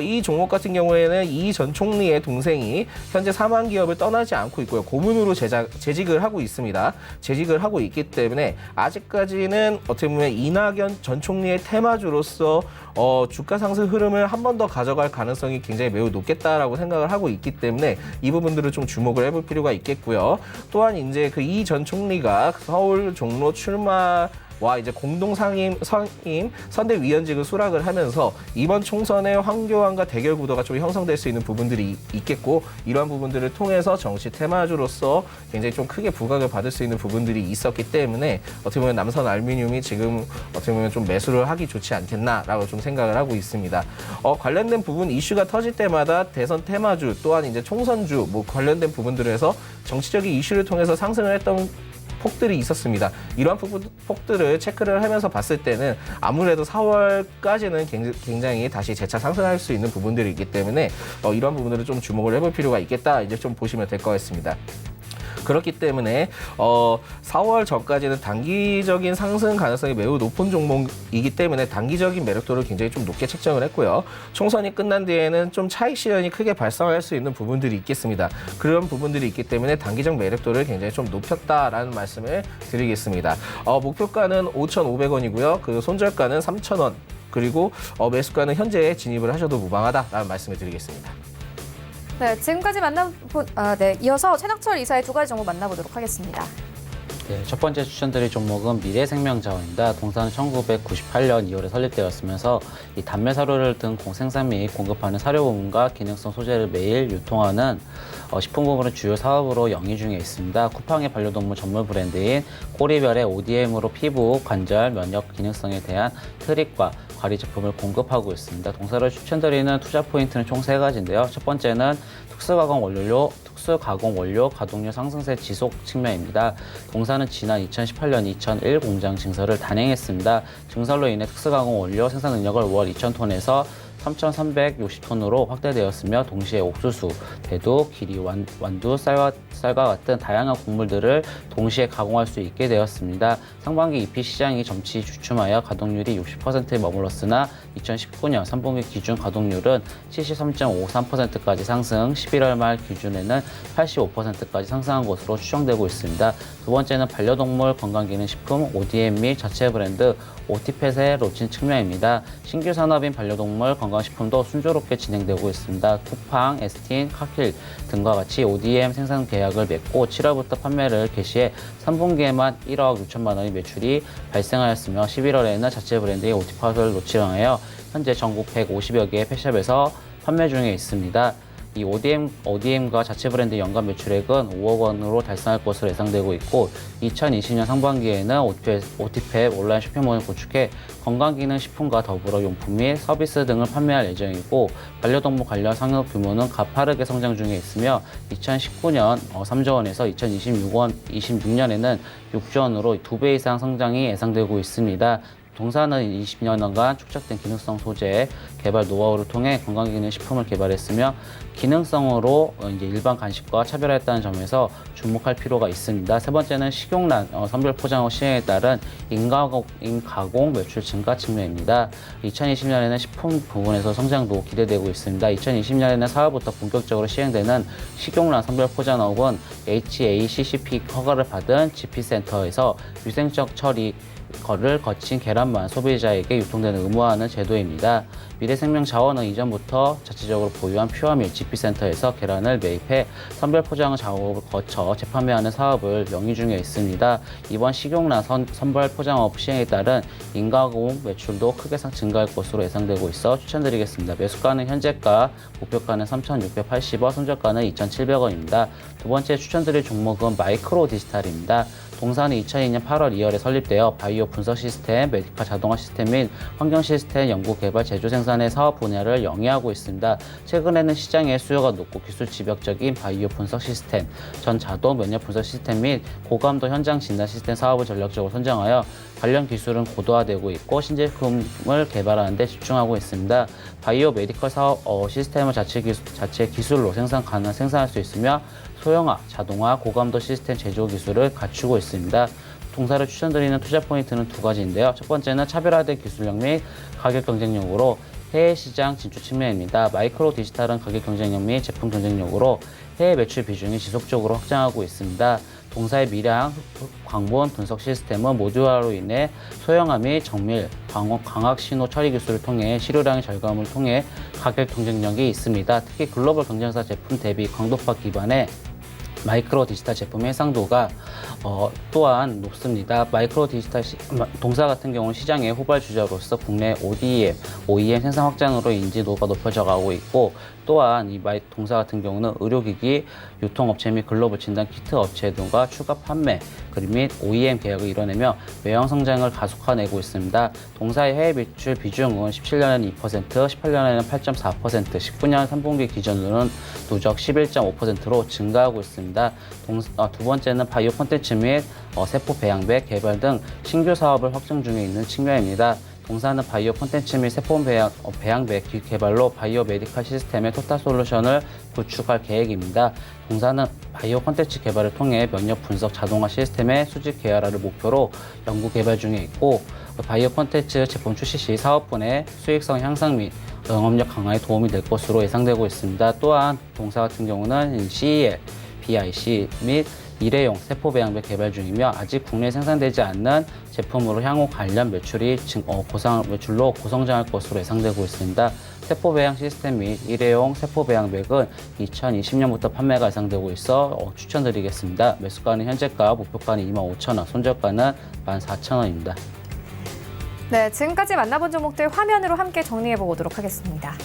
이 종목 같은 경우에는 이 전 총리의 동생이 현재 사망 기업을 떠나지 않고 있고요. 고문으로 재직을 하고 있습니다. 재직을 하고 있기 때문에 아직까지는 어떻게 보면 이낙연 전 총리의 테마주로서 주가 상승 흐름을 한 번 더 가져갈 가능성이 굉장히 매우 높겠다라고 생각을 하고 있기 때문에 이 부분들을 좀 주목을 해볼 필요가 있겠고요. 또한 이제 그 이 전 총리가 서울 종로 출마와 이제 공동 상임 선대위원직을 수락을 하면서 이번 총선의 황교안과 대결 구도가 좀 형성될 수 있는 부분들이 있겠고 이러한 부분들을 통해서 정치 테마주로서 굉장히 좀 크게 부각을 받을 수 있는 부분들이 있었기 때문에 어떻게 보면 남선 알루미늄이 지금 어떻게 보면 좀 매수를 하기 좋지 않겠나라고 좀 생각을 하고 있습니다. 관련된 부분 이슈가 터질 때마다 대선 테마주 또한 이제 총선주 뭐 관련된 부분들을 해서 정치적인 이슈를 통해서 상승을 했던 폭들이 있었습니다. 이러한 폭들을 체크를 하면서 봤을 때는 아무래도 4월까지는 굉장히 다시 재차 상승할 수 있는 부분들이 있기 때문에 이러한 부분들을 좀 주목을 해볼 필요가 있겠다 이제 좀 보시면 될 것 같습니다. 그렇기 때문에 4월 전까지는 단기적인 상승 가능성이 매우 높은 종목이기 때문에 단기적인 매력도를 굉장히 좀 높게 책정을 했고요. 총선이 끝난 뒤에는 좀 차익 실현이 크게 발생할 수 있는 부분들이 있겠습니다. 그런 부분들이 있기 때문에 단기적 매력도를 굉장히 좀 높였다라는 말씀을 드리겠습니다. 목표가는 5,500원이고요. 그 손절가는 3,000원. 그리고 매수가는 현재 진입을 하셔도 무방하다라는 말씀을 드리겠습니다. 네, 지금까지 이어서 최낙철 이사의 두 가지 정보 만나보도록 하겠습니다. 네, 첫 번째 추천드릴 종목은 미래생명자원입니다. 동사는 1998년 2월에 설립되었으면서 이 단매 사료를 등 생산 및 공급하는 사료 부분과 기능성 소재를 매일 유통하는 식품 부분을 주요 사업으로 영위 중에 있습니다. 쿠팡의 반려동물 전문 브랜드인 꼬리별의 ODM으로 피부, 관절, 면역 기능성에 대한 트릭과 관리 제품을 공급하고 있습니다. 동사를 추천드리는 투자 포인트는 총 3가지인데요. 첫 번째는 특수가공 원료 가동률 상승세 지속 측면입니다. 동사는 지난 2018년 2001 공장 증설을 단행했습니다. 증설로 인해 특수가공 원료 생산 능력을 월 2,000톤에서 3,360톤으로 확대되었으며 동시에 옥수수, 대두, 기리, 완두, 쌀과 같은 다양한 곡물들을 동시에 가공할 수 있게 되었습니다. 상반기 EP 시장이 점치 주춤하여 가동률이 60%에 머물렀으나 2019년 3분기 기준 가동률은 73.53%까지 상승, 11월 말 기준에는 85%까지 상승한 것으로 추정되고 있습니다. 두 번째는 반려동물 건강기능식품 ODM 및 자체 브랜드 오티펫의 로칭 측면입니다. 신규 산업인 반려동물 건강식품도 순조롭게 진행되고 있습니다. 쿠팡, 에스틴, 카킬 등과 같이 ODM 생산 계약을 맺고 7월부터 판매를 개시해 3분기에만 1억 6천만 원의 매출이 발생하였으며 11월에는 자체 브랜드의 오티펫을 로칭하여 현재 전국 150여 개의 펫샵에서 판매 중에 있습니다. 이 ODM과 자체 브랜드 연간 매출액은 5억 원으로 달성할 것으로 예상되고 있고 2020년 상반기에는 오티펫 온라인 쇼핑몰을 구축해 건강기능식품과 더불어 용품 및 서비스 등을 판매할 예정이고 반려동물 관련 상업 규모는 가파르게 성장 중에 있으며 2019년 3조 원에서 2026년에는 6조 원으로 2배 이상 성장이 예상되고 있습니다. 동사는 20년간 축적된 기능성 소재 개발 노하우를 통해 건강기능식품을 개발했으며 기능성으로 이제 일반 간식과 차별화했다는 점에서 주목할 필요가 있습니다. 세 번째는 식용란 선별 포장업 시행에 따른 인가공 매출 증가 측면입니다. 2020년에는 식품 부분에서 성장도 기대되고 있습니다. 2020년에는 4월부터 본격적으로 시행되는 식용란 선별 포장업은 HACCP 허가를 받은 GP센터에서 위생적 처리 를 거친 계란만 소비자에게 유통되는 의무화하는 제도입니다. 미래생명자원은 이전부터 자체적으로 보유한 퓨어밀 GP센터에서 계란을 매입해 선별 포장 작업을 거쳐 재판매하는 사업을 영위 중에 있습니다. 이번 식용란 선별 포장업 시행에 따른 인가공 매출도 크게 증가할 것으로 예상되고 있어 추천드리겠습니다. 매수가는 현재가, 목표가는 3,680원, 손절가는 2,700원입니다. 두 번째 추천드릴 종목은 마이크로 디지털입니다. 동사는 2002년 8월 2월에 설립되어 바이오 분석 시스템, 메디컬 자동화 시스템 및 환경 시스템 연구 개발 제조 생산의 사업 분야를 영위하고 있습니다. 최근에는 시장의 수요가 높고 기술 지배적인 바이오 분석 시스템, 전 자동 면역 분석 시스템 및 고감도 현장 진단 시스템 사업을 전략적으로 선정하여 관련 기술은 고도화되고 있고 신제품을 개발하는 데 집중하고 있습니다. 바이오 메디컬 사업 시스템을 자체 기술로 생산할 수 있으며 소형화, 자동화, 고감도 시스템 제조 기술을 갖추고 있습니다. 동사를 추천드리는 투자 포인트는 두 가지인데요. 첫 번째는 차별화된 기술력 및 가격 경쟁력으로 해외 시장 진출 측면입니다. 마이크로 디지털은 가격 경쟁력 및 제품 경쟁력으로 해외 매출 비중이 지속적으로 확장하고 있습니다. 동사의 미량, 광본 분석 시스템은 모듈화로 인해 소형화 및 정밀, 광학 신호 처리 기술을 통해 실효량의 절감을 통해 가격 경쟁력이 있습니다. 특히 글로벌 경쟁사 제품 대비 강도파 기반의 마이크로 디지털 제품의 해상도가 또한 높습니다. 마이크로 디지털 동사 같은 경우는 시장의 후발주자로서 국내 OEM 생산 확장으로 인지도가 높여져 가고 있고, 또한 이 동사 같은 경우는 의료기기, 유통업체 및 글로벌 진단 키트 업체 등과 추가 판매, 및 OEM 계약을 이뤄내며 외형 성장을 가속화내고 있습니다. 동사의 해외 매출 비중은 17년에는 2%, 18년에는 8.4%, 19년 3분기 기준으로는 누적 11.5%로 증가하고 있습니다. 두 번째는 바이오 콘텐츠 및 세포 배양백 개발 등 신규 사업을 확장 중에 있는 측면입니다. 동사는 바이오 콘텐츠 및 세포 배양백 개발로 바이오 메디컬 시스템의 토탈 솔루션을 구축할 계획입니다. 동사는 바이오 콘텐츠 개발을 통해 면역 분석 자동화 시스템의 수직 계열화를 목표로 연구 개발 중에 있고, 바이오 콘텐츠 제품 출시 시 사업분의 수익성 향상 및 영업력 강화에 도움이 될 것으로 예상되고 있습니다. 또한 동사 같은 경우는 CEL, BIC 및 일회용 세포 배양백 개발 중이며 아직 국내에 생산되지 않는 제품으로 향후 관련 매출이 매출로 고성장할 것으로 예상되고 있습니다. 세포 배양 시스템 및 일회용 세포 배양백은 2020년부터 판매가 예상되고 있어 추천드리겠습니다. 매수가는 현재가, 목표가는 25,000원, 손절가는 14,000원입니다. 네, 지금까지 만나본 종목들 화면으로 함께 정리해 보도록 하겠습니다.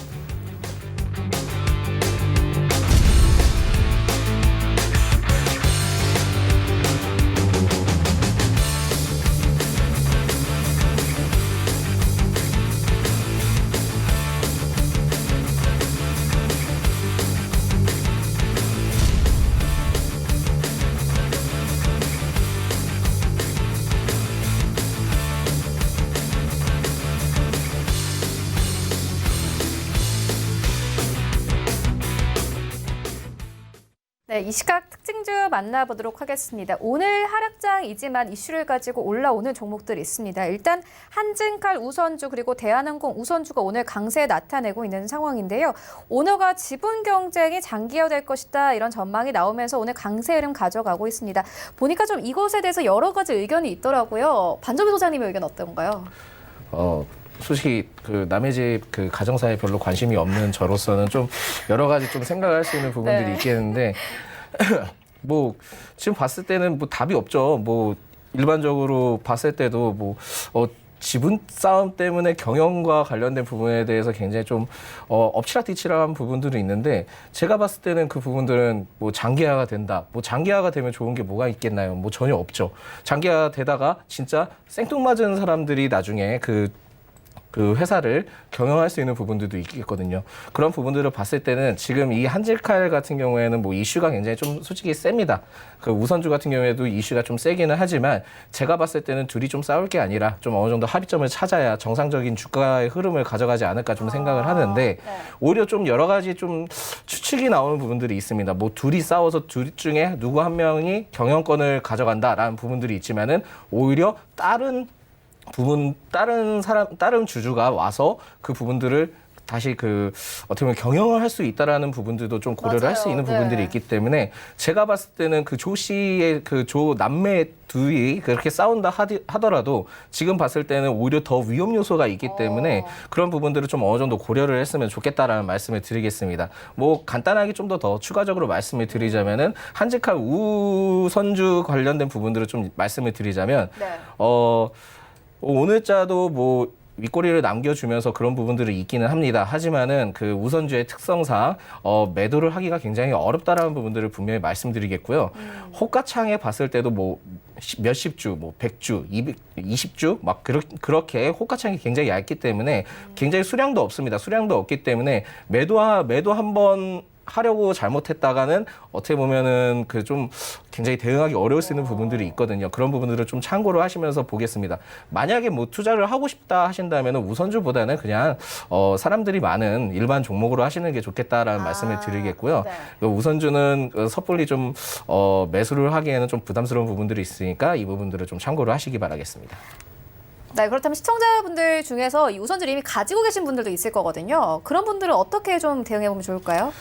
네, 이 시각 특징주 만나보도록 하겠습니다. 오늘 하락장이지만 이슈를 가지고 올라오는 종목들이 있습니다. 일단 한진칼 우선주 그리고 대한항공 우선주가 오늘 강세 나타내고 있는 상황인데요. 오너가 지분 경쟁이 장기화될 것이다, 이런 전망이 나오면서 오늘 강세 흐름 가져가고 있습니다. 보니까 좀 이것에 대해서 여러 가지 의견이 있더라고요. 반정희 소장님의 의견 어떤가요? 솔직히 남의 집 가정사에 별로 관심이 없는 저로서는 좀 여러 가지 좀 생각할 수 있는 부분들이 네. 있겠는데 뭐 지금 봤을 때는 뭐 답이 없죠. 뭐 일반적으로 봤을 때도 뭐 지분 싸움 때문에 경영과 관련된 부분에 대해서 굉장히 좀 엎치락뒤치락한 부분들이 있는데, 제가 봤을 때는 그 부분들은 뭐 장기화가 된다, 뭐 장기화가 되면 좋은 게 뭐가 있겠나요? 뭐 전혀 없죠. 장기화 되다가 진짜 생뚱맞은 사람들이 나중에 그 회사를 경영할 수 있는 부분들도 있겠거든요. 그런 부분들을 봤을 때는 지금 이 한질칼 같은 경우에는 뭐 이슈가 굉장히 좀 솔직히 셉니다. 그 우선주 같은 경우에도 이슈가 좀 세기는 하지만 제가 봤을 때는 둘이 좀 싸울 게 아니라 좀 어느 정도 합의점을 찾아야 정상적인 주가의 흐름을 가져가지 않을까 좀 생각을 하는데 오히려 좀 여러 가지 좀 추측이 나오는 부분들이 있습니다. 뭐 둘이 싸워서 둘 중에 누구 한 명이 경영권을 가져간다라는 부분들이 있지만은 오히려 다른 주주가 와서 그 부분들을 다시 그 어떻게 보면 경영을 할 수 있다라는 부분들도 좀 고려를 할 수 있는 부분들이 있기 때문에 제가 봤을 때는 그 조 씨의 그 조 남매 둘이 그렇게 싸운다 하더라도 지금 봤을 때는 오히려 더 위험 요소가 있기 때문에 그런 부분들을 좀 어느 정도 고려를 했으면 좋겠다라는 말씀을 드리겠습니다. 뭐 간단하게 좀 더 추가적으로 말씀을 드리자면은 한직칼 우선주 관련된 부분들을 좀 말씀을 드리자면 오늘자도 뭐 윗꼬리를 남겨주면서 그런 부분들이 있기는 합니다. 하지만은 그 우선주의 특성상 매도를 하기가 굉장히 어렵다라는 부분들을 분명히 말씀드리겠고요. 호가창에 봤을 때도 뭐 몇십 주, 뭐 100주, 220주 막 그렇게 호가창이 굉장히 얇기 때문에 굉장히 수량도 없습니다. 수량도 없기 때문에 매도 한번 하려고 잘못했다가는 어떻게 보면은 그 좀 굉장히 대응하기 어려울 수 있는 부분들이 있거든요. 그런 부분들을 좀 참고를 하시면서 보겠습니다. 만약에 뭐 투자를 하고 싶다 하신다면은 우선주보다는 그냥 사람들이 많은 일반 종목으로 하시는 게 좋겠다라는 말씀을 드리겠고요. 우선주는 섣불리 좀 매수를 하기에는 좀 부담스러운 부분들이 있으니까 이 부분들을 좀 참고를 하시기 바라겠습니다. 네, 그렇다면 시청자분들 중에서 이 우선주를 이미 가지고 계신 분들도 있을 거거든요. 그런 분들은 어떻게 좀 대응해보면 좋을까요?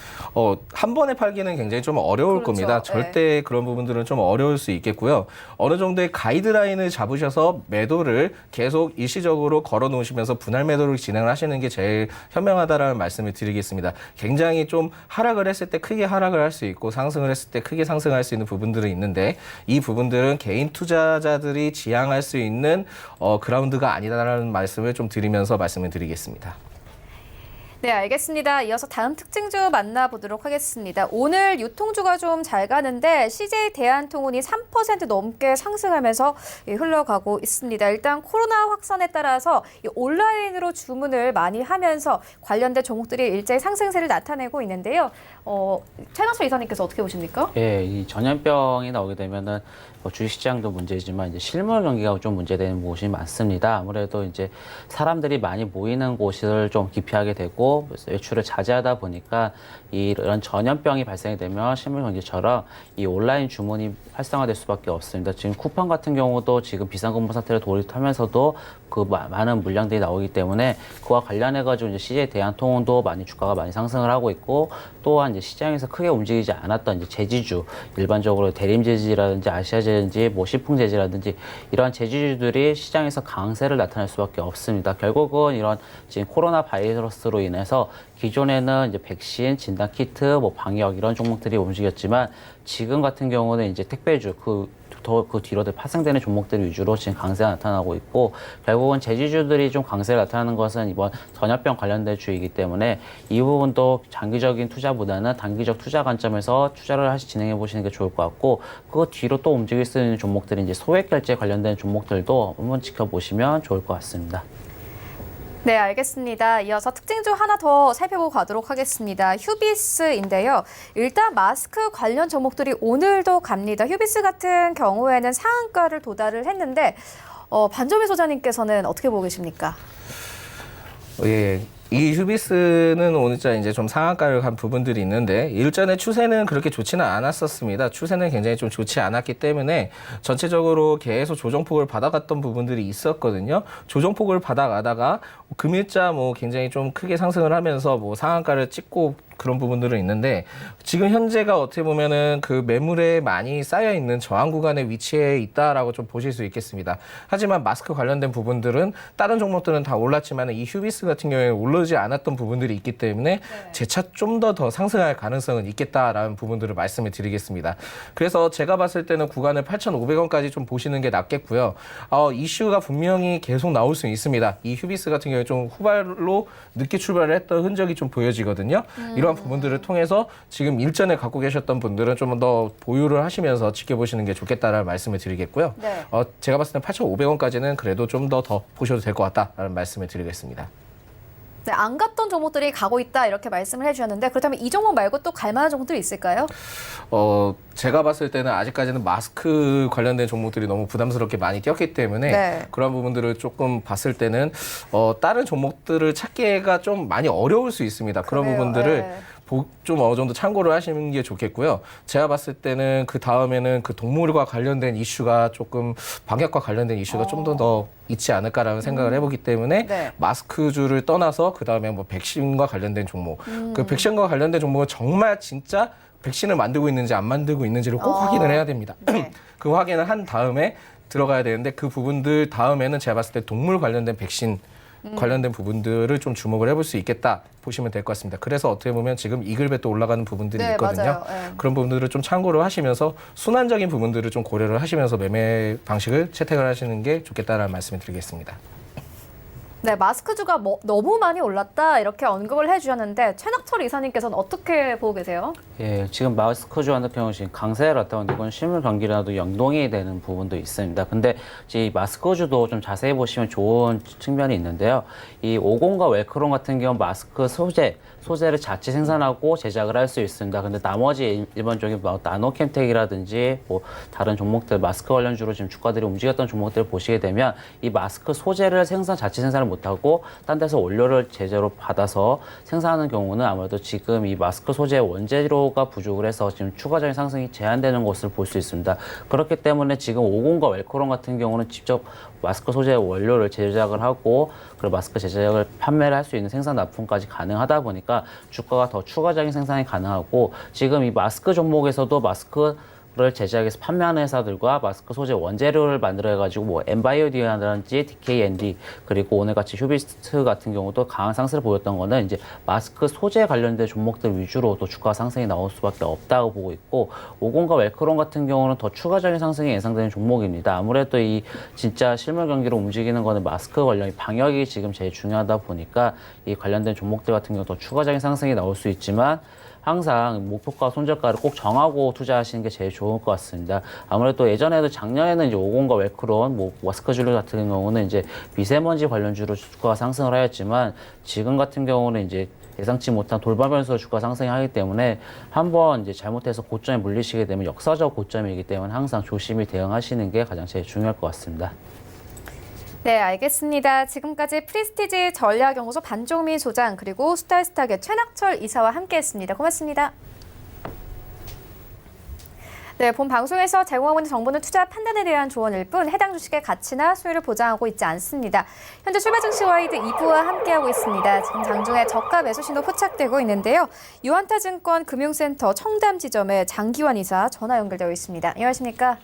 한 번에 팔기는 굉장히 좀 어려울 겁니다. 절대 그런 부분들은 좀 어려울 수 있겠고요. 어느 정도의 가이드라인을 잡으셔서 매도를 계속 일시적으로 걸어 놓으시면서 분할 매도를 진행을 하시는 게 제일 현명하다라는 말씀을 드리겠습니다. 굉장히 좀 하락을 했을 때 크게 하락을 할 수 있고 상승을 했을 때 크게 상승할 수 있는 부분들은 있는데 이 부분들은 개인 투자자들이 지향할 수 있는 그라운드가 아니다라는 말씀을 좀 드리면서 말씀을 드리겠습니다. 네, 알겠습니다. 이어서 다음 특징주 만나보도록 하겠습니다. 오늘 유통주가 좀 잘 가는데 CJ 대한통운이 3% 넘게 상승하면서 흘러가고 있습니다. 일단 코로나 확산에 따라서 온라인으로 주문을 많이 하면서 관련된 종목들이 일제히 상승세를 나타내고 있는데요. 최강수 이사님께서 어떻게 보십니까? 예, 이 전염병이 나오게 되면은 주식시장도 문제지만 이제 실물 경기가 좀 문제되는 곳이 많습니다. 아무래도 이제 사람들이 많이 모이는 곳을 좀 기피하게 되고 외출을 자제하다 보니까 이런 전염병이 발생이 되면 실물 경기처럼 이 온라인 주문이 활성화될 수밖에 없습니다. 지금 쿠팡 같은 경우도 지금 비상근무 사태를 돌입하면서도 그 많은 물량들이 나오기 때문에 그와 관련해가지고 이제 CJ 대한통운도 많이 주가가 많이 상승을 하고 있고 또한 이제 시장에서 크게 움직이지 않았던 이제 제지주 일반적으로 대림제지라든지 아시아제지 뭐 시풍제지라든지 이러한 제지주들이 시장에서 강세를 나타낼 수밖에 없습니다. 결국은 이런 지금 코로나 바이러스로 인해서 기존에는 이제 백신, 진단 키트, 뭐 방역 이런 종목들이 움직였지만 지금 같은 경우는 이제 택배주 그 뒤로 파생되는 종목들 위주로 지금 강세가 나타나고 있고 결국은 제지주들이 좀 강세가 나타나는 것은 이번 전염병 관련된 주이기 때문에 이 부분도 장기적인 투자보다는 단기적 투자 관점에서 투자를 진행해 보시는 게 좋을 것 같고 그 뒤로 또 움직일 수 있는 종목들이 이제 소액 결제 관련된 종목들도 한번 지켜보시면 좋을 것 같습니다. 네, 알겠습니다. 이어서 특징주 하나 더 살펴보고 가도록 하겠습니다. 휴비스인데요. 일단 마스크 관련 종목들이 오늘도 갑니다. 휴비스 같은 경우에는 상한가를 도달을 했는데 반점의 소장님께서는 어떻게 보고 계십니까? 예. 이 휴비스는 오늘자 이제 좀 상한가를 간 부분들이 있는데 일전에 추세는 그렇게 좋지는 않았었습니다. 추세는 굉장히 좀 좋지 않았기 때문에 전체적으로 계속 조정폭을 받아갔던 부분들이 있었거든요. 조정폭을 받아가다가 금일자 뭐 굉장히 좀 크게 상승을 하면서 뭐 상한가를 찍고 그런 부분들은 있는데 지금 현재가 어떻게 보면은 그 매물에 많이 쌓여 있는 저항 구간에 위치해 있다라고 좀 보실 수 있겠습니다. 하지만 마스크 관련된 부분들은 다른 종목들은 다 올랐지만 이 휴비스 같은 경우에 오르지 않았던 부분들이 있기 때문에 재차 좀 더 상승할 가능성은 있겠다라는 부분들을 말씀을 드리겠습니다. 그래서 제가 봤을 때는 구간을 8,500원까지 좀 보시는 게 낫겠고요. 이슈가 분명히 계속 나올 수 있습니다. 이 휴비스 같은 경우에 좀 후발로 늦게 출발을 했던 흔적이 좀 보여지거든요. 이런 이러한 부분들을 통해서 지금 일전에 갖고 계셨던 분들은 좀 더 보유를 하시면서 지켜보시는 게 좋겠다라는 말씀을 드리겠고요. 네. 제가 봤을 때 8,500원까지는 그래도 좀 더 보셔도 될 것 같다라는 말씀을 드리겠습니다. 네, 안 갔던 종목들이 가고 있다 이렇게 말씀을 해주셨는데 그렇다면 이 종목 말고 또 갈 만한 종목들이 있을까요? 제가 봤을 때는 아직까지는 마스크 관련된 종목들이 너무 부담스럽게 많이 뛰었기 때문에 네. 그런 부분들을 조금 봤을 때는 다른 종목들을 찾기가 좀 많이 어려울 수 있습니다. 그런 그래요. 부분들을 네. 좀 어느 정도 참고를 하시는 게 좋겠고요. 제가 봤을 때는 그 다음에는 그 동물과 관련된 이슈가 조금 방역과 관련된 이슈가 좀 더 있지 않을까라는 생각을 해보기 때문에 네. 마스크주를 떠나서 그 다음에 뭐 백신과 관련된 종목, 그 백신과 관련된 종목은 정말 진짜 백신을 만들고 있는지 안 만들고 있는지를 꼭 확인을 해야 됩니다. 네. 그 확인을 한 다음에 들어가야 되는데 그 부분들 다음에는 제가 봤을 때 동물 관련된 백신 관련된 부분들을 좀 주목을 해볼 수 있겠다 보시면 될 것 같습니다. 그래서 어떻게 보면 지금 이글벳도 올라가는 부분들이 네, 있거든요. 맞아요. 네. 그런 부분들을 좀 참고를 하시면서 순환적인 부분들을 좀 고려를 하시면서 매매 방식을 채택을 하시는 게 좋겠다라는 말씀을 드리겠습니다. 네, 마스크주가 너무 많이 올랐다 이렇게 언급을 해주셨는데 최낙철 이사님께서는 어떻게 보고 계세요? 예, 지금 마스크주 같은 경우 지금 강세를 나타나는데 이건 실물 경기라도 연동이 되는 부분도 있습니다. 근데 이 마스크주도 좀 자세히 보시면 좋은 측면이 있는데요. 이 오공과 웰크론 같은 경우 마스크 소재를 자체 생산하고 제작을 할 수 있습니다. 근데 나머지 일반적인 뭐 나노캠텍이라든지 뭐 다른 종목들 마스크 관련주로 지금 주가들이 움직였던 종목들을 보시게 되면 이 마스크 소재를 자체 생산을 못하고 딴 데서 원료를 제재로 받아서 생산하는 경우는 아무래도 지금 이 마스크 소재 원재료가 부족을 해서 지금 추가적인 상승이 제한되는 것을 볼 수 있습니다. 그렇기 때문에 지금 오공과 웰코론 같은 경우는 직접 마스크 소재 원료를 제작을 하고 그리고 마스크 제작을 판매를 할 수 있는 생산 납품까지 가능하다 보니까 주가가 더 추가적인 생산이 가능하고 지금 이 마스크 종목에서도 마스크를 제작해서 판매하는 회사들과 마스크 소재 원재료를 만들어가지고 뭐 엠바이오디라든지 DKND 그리고 오늘같이 휴비스트 같은 경우도 강한 상승을 보였던 거는 이제 마스크 소재 관련된 종목들 위주로 또 주가 상승이 나올 수밖에 없다고 보고 있고 오공과 웰크론 같은 경우는 더 추가적인 상승이 예상되는 종목입니다. 아무래도 이 진짜 실물 경기로 움직이는 거는 마스크 관련 방역이 지금 제일 중요하다 보니까 이 관련된 종목들 같은 경우 더 추가적인 상승이 나올 수 있지만 항상 목표가 손절가를 꼭 정하고 투자하시는 게 제일 좋을 것 같습니다. 아무래도 예전에도 작년에는 이제 오공과 웰크론, 뭐 마스크주류 같은 경우는 이제 미세먼지 관련주로 주가가 상승을 하였지만 지금 같은 경우는 이제 예상치 못한 돌발 변수로 주가 상승이 하기 때문에 한번 이제 잘못해서 고점에 물리시게 되면 역사적 고점이기 때문에 항상 조심히 대응하시는 게 가장 제일 중요할 것 같습니다. 네, 알겠습니다. 지금까지 프리스티지 전략연구소 반종민 소장 그리고 스타일스탁의 최낙철 이사와 함께했습니다. 고맙습니다. 네, 본 방송에서 제공하고 있는 정보는 투자 판단에 대한 조언일 뿐 해당 주식의 가치나 수익을 보장하고 있지 않습니다. 현재 출발 증시 와이드 2부와 함께하고 있습니다. 지금 장중에 저가 매수 신호 포착되고 있는데요. 유한타증권 금융센터 청담 지점의 장기환 이사 전화 연결되어 있습니다. 안녕하십니까?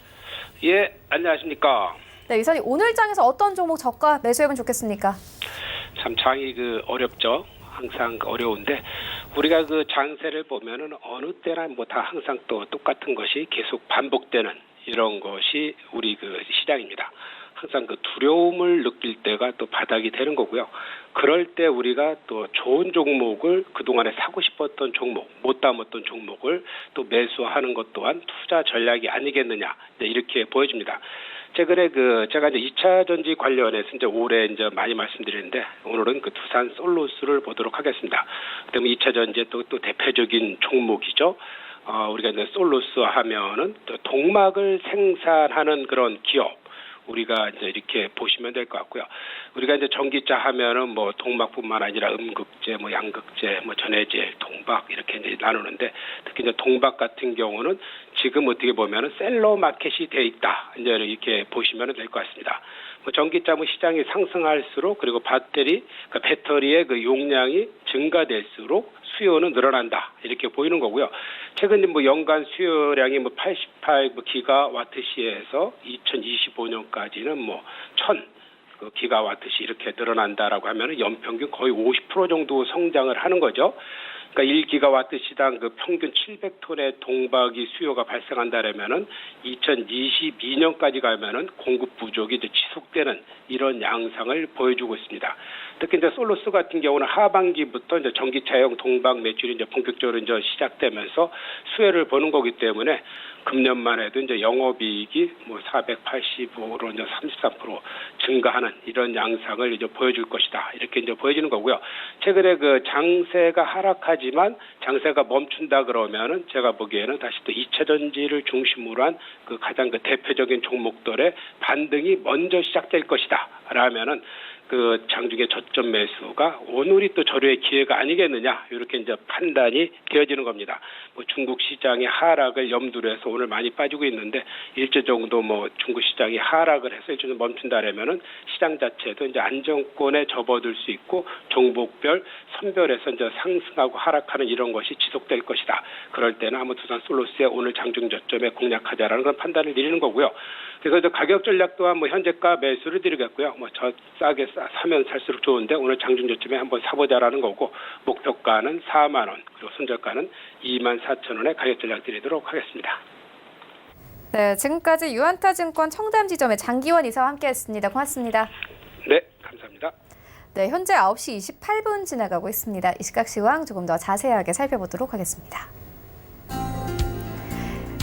예, 안녕하십니까? 네, 이사님 오늘 장에서 어떤 종목 저가 매수해보면 좋겠습니까? 참 장이 어렵죠. 항상 어려운데 우리가 장세를 보면은 어느 때나 뭐 다 항상 또 똑같은 것이 계속 반복되는 이런 것이 우리 시장입니다. 항상 두려움을 느낄 때가 또 바닥이 되는 거고요. 그럴 때 우리가 또 좋은 종목을 그동안에 사고 싶었던 종목, 못 담았던 종목을 또 매수하는 것 또한 투자 전략이 아니겠느냐 이렇게 보여집니다. 최근에 제가 이제 2차 전지 관련해서 이제 올해 이제 많이 말씀드리는데 오늘은 두산 솔루스를 보도록 하겠습니다. 그다음에 2차 전지의 또 대표적인 종목이죠. 우리가 이제 솔루스 하면은 또 동막을 생산하는 그런 기업. 우리가 이제 이렇게 보시면 될 것 같고요. 우리가 이제 전기차 하면은 뭐 동막뿐만 아니라 음극재, 뭐 양극재, 뭐 전해질, 동박 이렇게 이제 나누는데 특히 이제 동박 같은 경우는 지금 어떻게 보면은 셀러 마켓이 돼 있다. 이제 이렇게 보시면 될 것 같습니다. 뭐 전기차 시장이 상승할수록 그리고 배터리의 용량이 증가될수록 수요는 늘어난다 이렇게 보이는 거고요. 최근 연간 수요량이 88 기가와트시에서 2025년까지는 1000 기가와트시 이렇게 늘어난다라고 하면은 연평균 거의 50% 정도 성장을 하는 거죠. 그러니까 1기가와트 시당 그 평균 700톤의 동박이 수요가 발생한다라면은 2022년까지 가면은 공급 부족이 이제 지속되는 이런 양상을 보여주고 있습니다. 특히 이제 솔루스 같은 경우는 하반기부터 이제 전기차용 동박 매출이 이제 본격적으로 이제 시작되면서 수혜를 보는 거기 때문에 금년만 해도 이제 영업이익이 뭐 485로 이제 33% 증가하는 이런 양상을 이제 보여줄 것이다. 이렇게 이제 보여지는 거고요. 최근에 그 장세가 하락하지만 장세가 멈춘다 그러면은 제가 보기에는 다시 또 2차 전지를 중심으로 한 그 가장 그 대표적인 종목들의 반등이 먼저 시작될 것이다. 라면은 그 장중에 저점 매수가 오늘이 또 저류의 기회가 아니겠느냐 이렇게 이제 판단이 되어지는 겁니다. 뭐 중국 시장의 하락을 염두로 해서 오늘 많이 빠지고 있는데 일주 정도 뭐 중국 시장이 하락을 해서 일주 정도 멈춘다라면은 시장 자체도 이제 안정권에 접어들 수 있고 종목별 선별해서 이제 상승하고 하락하는 이런 것이 지속될 것이다. 그럴 때는 아무 두산 솔루스의 오늘 장중 저점에 공략하자라는 그런 판단을 내리는 거고요. 그래서 이제 가격 전략 또한 뭐 현재가 매수를 드리겠고요. 뭐 저 싸게 사면 살수록 좋은데 오늘 장중 저점에 한번 사보자라는 거고 목표가는 4만 원 그리고 손절가는 24,000원에 가격 전략 드리도록 하겠습니다. 네, 지금까지 유안타증권 청담 지점의 장기원 이사와 함께했습니다. 고맙습니다. 네, 감사합니다. 네, 현재 9시 28분 지나가고 있습니다. 이 시각 시황 조금 더 자세하게 살펴보도록 하겠습니다.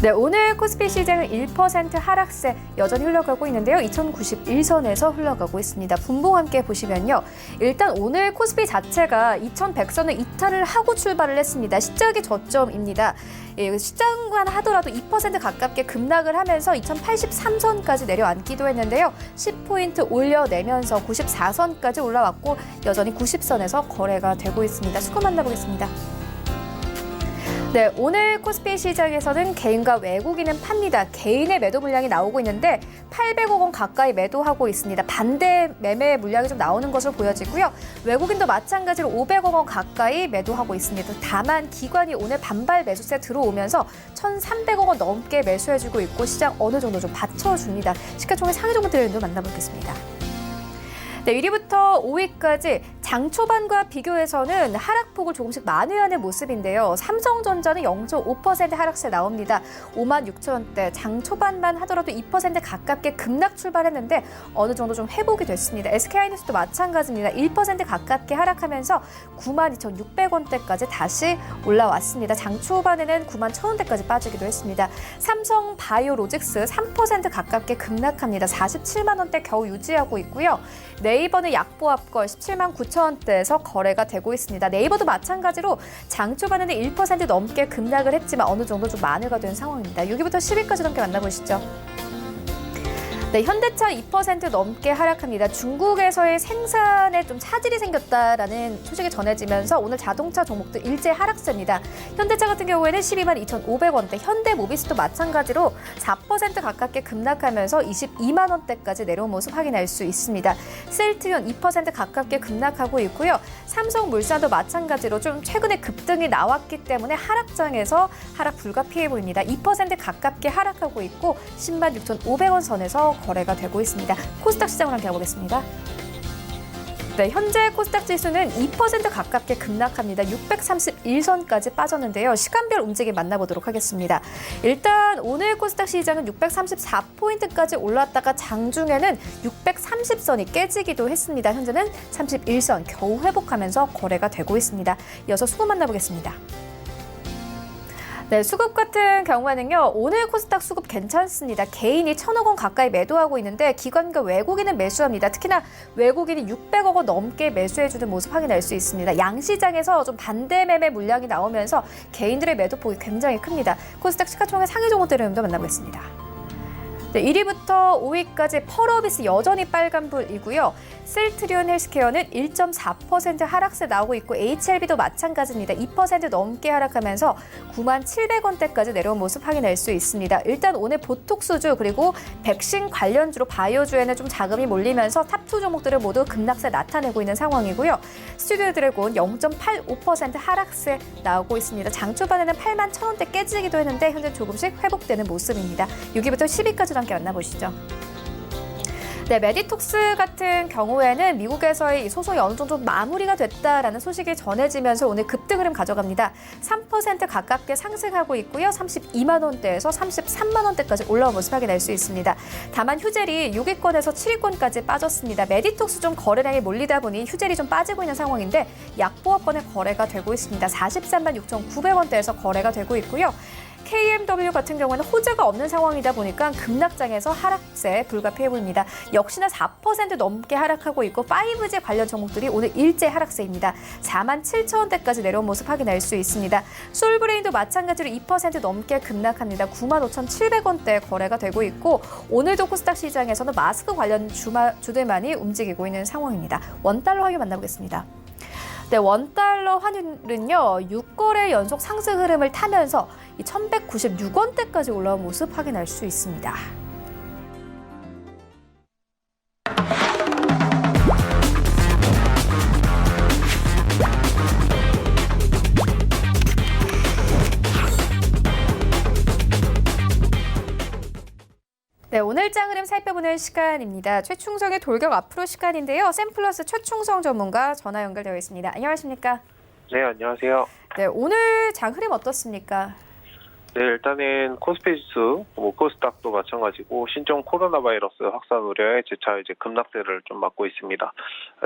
네, 오늘 코스피 시장은 1% 하락세 여전히 흘러가고 있는데요. 2091선에서 흘러가고 있습니다. 분봉 함께 보시면요. 일단 오늘 코스피 자체가 2100선을 이탈을 하고 출발을 했습니다. 시작이 저점입니다. 예, 시장만 하더라도 2% 가깝게 급락을 하면서 2083선까지 내려앉기도 했는데요. 10포인트 올려내면서 94선까지 올라왔고 여전히 90선에서 거래가 되고 있습니다. 수급 만나보겠습니다. 네, 오늘 코스피 시장에서는 개인과 외국인은 팝니다. 개인의 매도 물량이 나오고 있는데 800억 원 가까이 매도하고 있습니다. 반대 매매 물량이 좀 나오는 것으로 보여지고요. 외국인도 마찬가지로 500억 원 가까이 매도하고 있습니다. 다만 기관이 오늘 반발 매수세 들어오면서 1,300억 원 넘게 매수해주고 있고 시장 어느 정도 좀 받쳐줍니다. 시가총액 상위 종목 트렌드 만나보겠습니다. 네, 1위부터 5위까지 장 초반과 비교해서는 하락폭을 조금씩 만회하는 모습인데요. 삼성전자는 0.5% 하락세 나옵니다. 56,000원대 장 초반만 하더라도 2% 가깝게 급락 출발했는데 어느 정도 좀 회복이 됐습니다. SK하이닉스도 마찬가지입니다. 1% 가깝게 하락하면서 92,600원대까지 다시 올라왔습니다. 장 초반에는 91,000원대까지 빠지기도 했습니다. 삼성바이오로직스 3% 가깝게 급락합니다. 47만 원대 겨우 유지하고 있고요. 네이버는 약보합걸 17만 9천원대에서 거래가 되고 있습니다. 네이버도 마찬가지로 장 초반에는 1% 넘게 급락을 했지만 어느 정도 좀 만회가 된 상황입니다. 6위부터 10위까지 함께 만나보시죠. 네, 현대차 2% 넘게 하락합니다. 중국에서의 생산에 좀 차질이 생겼다라는 소식이 전해지면서 오늘 자동차 종목도 일제 하락세입니다. 현대차 같은 경우에는 12만 2,500원대, 현대모비스도 마찬가지로 4% 가깝게 급락하면서 22만 원대까지 내려온 모습 확인할 수 있습니다. 셀트리온 2% 가깝게 급락하고 있고요. 삼성물산도 마찬가지로 좀 최근에 급등이 나왔기 때문에 하락장에서 하락 불가피해 보입니다. 2% 가깝게 하락하고 있고 10만 6,500원 선에서 거래가 되고 있습니다. 코스닥 시장을 함께 해보겠습니다. 네, 현재 코스닥 지수는 2% 가깝게 급락합니다. 631선까지 빠졌는데요. 시간별 움직임 만나보도록 하겠습니다. 일단 오늘 코스닥 시장은 634포인트까지 올랐다가 장중에는 630선이 깨지기도 했습니다. 현재는 31선 겨우 회복하면서 거래가 되고 있습니다. 이어서 수급 만나보겠습니다. 네, 수급 같은 경우에는요. 오늘 코스닥 수급 괜찮습니다. 개인이 1,000억 원 가까이 매도하고 있는데 기관과 외국인은 매수합니다. 특히나 외국인이 600억 원 넘게 매수해주는 모습 확인할 수 있습니다. 양시장에서 좀 반대 매매 물량이 나오면서 개인들의 매도폭이 굉장히 큽니다. 코스닥 시가총액 상위 종목들을 좀 만나보겠습니다. 네, 1위부터 5위까지 펄어비스 여전히 빨간불이고요. 셀트리온 헬스케어는 1.4% 하락세 나오고 있고 HLB도 마찬가지입니다. 2% 넘게 하락하면서 9만 700원대까지 내려온 모습 확인할 수 있습니다. 일단 오늘 보톡스주 그리고 백신 관련주로 바이오주에는 좀 자금이 몰리면서 탑2 종목들을 모두 급락세 나타내고 있는 상황이고요. 스튜디오 드래곤 0.85% 하락세 나오고 있습니다. 장 초반에는 8만 1,000원대 깨지기도 했는데 현재 조금씩 회복되는 모습입니다. 6위부터 10위까지 함께 만나보시죠. 네, 메디톡스 같은 경우에는 미국에서의 이 소송이 어느 정도 마무리가 됐다라는 소식이 전해지면서 오늘 급등 흐름 가져갑니다. 3% 가깝게 상승하고 있고요. 32만 원대에서 33만 원대까지 올라온 모습 확인할 수 있습니다. 다만 휴젤이 6위권에서 7위권까지 빠졌습니다. 메디톡스 좀 거래량이 몰리다 보니 휴젤이 좀 빠지고 있는 상황인데 약보합권의 거래가 되고 있습니다. 43만 6,900원대에서 거래가 되고 있고요. KMW 같은 경우에는 호재가 없는 상황이다 보니까 급락장에서 하락세 불가피해 보입니다. 역시나 4% 넘게 하락하고 있고 5G 관련 종목들이 오늘 일제 하락세입니다. 4만 7천 원대까지 내려온 모습 확인할 수 있습니다. 솔브레인도 마찬가지로 2% 넘게 급락합니다. 9만 5,700원대 거래가 되고 있고 오늘도 코스닥 시장에서는 마스크 관련 주들만이 움직이고 있는 상황입니다. 원달러 환율 만나보겠습니다. 네, 원달러 환율은요 6거래 연속 상승 흐름을 타면서 1,196원대까지 올라온 모습 확인할 수 있습니다. 네, 오늘 장 흐름 살펴보는 시간입니다. 최충성의 돌격 앞으로 시간인데요. 샘플러스 최충성 전문가 전화 연결되어 있습니다. 안녕하십니까? 네, 안녕하세요. 네, 오늘 장 흐름 어떻습니까? 네, 일단은 코스피 지수, 코스닥도 마찬가지고 신종 코로나 바이러스 확산 우려에 재차 이제 급락세를 좀 맞고 있습니다.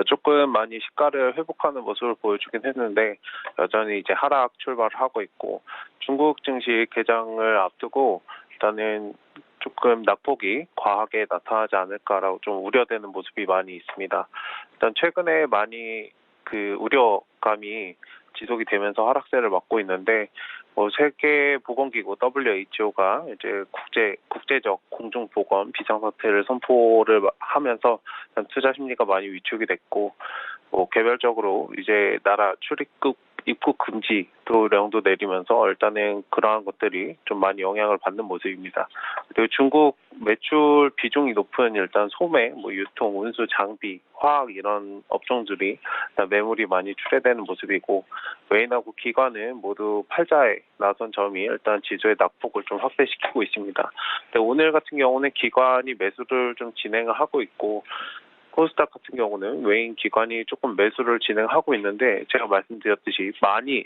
조금 많이 시가를 회복하는 모습을 보여주긴 했는데 여전히 이제 하락 출발을 하고 있고 중국 증시 개장을 앞두고 일단은 조금 낙폭이 과하게 나타나지 않을까라고 좀 우려되는 모습이 많이 있습니다. 일단 최근에 많이 그 우려감이 지속이 되면서 하락세를 맞고 있는데 세계 보건기구 WHO가 이제 국제적 공중보건 비상사태를 선포를 하면서 투자 심리가 많이 위축이 됐고 개별적으로 이제 나라 출입국 입국 금지 도령도 내리면서 일단은 그러한 것들이 좀 많이 영향을 받는 모습입니다. 그리고 중국 매출 비중이 높은 일단 소매, 유통, 운수, 장비, 화학 이런 업종들이 매물이 많이 출회되는 모습이고 외인하고 기관은 모두 팔자에 나선 점이 일단 지수의 낙폭을 좀 확대시키고 있습니다. 근데 오늘 같은 경우는 기관이 매수를 좀 진행을 하고 있고 코스닥 같은 경우는 외인 기관이 조금 매수를 진행하고 있는데 제가 말씀드렸듯이 많이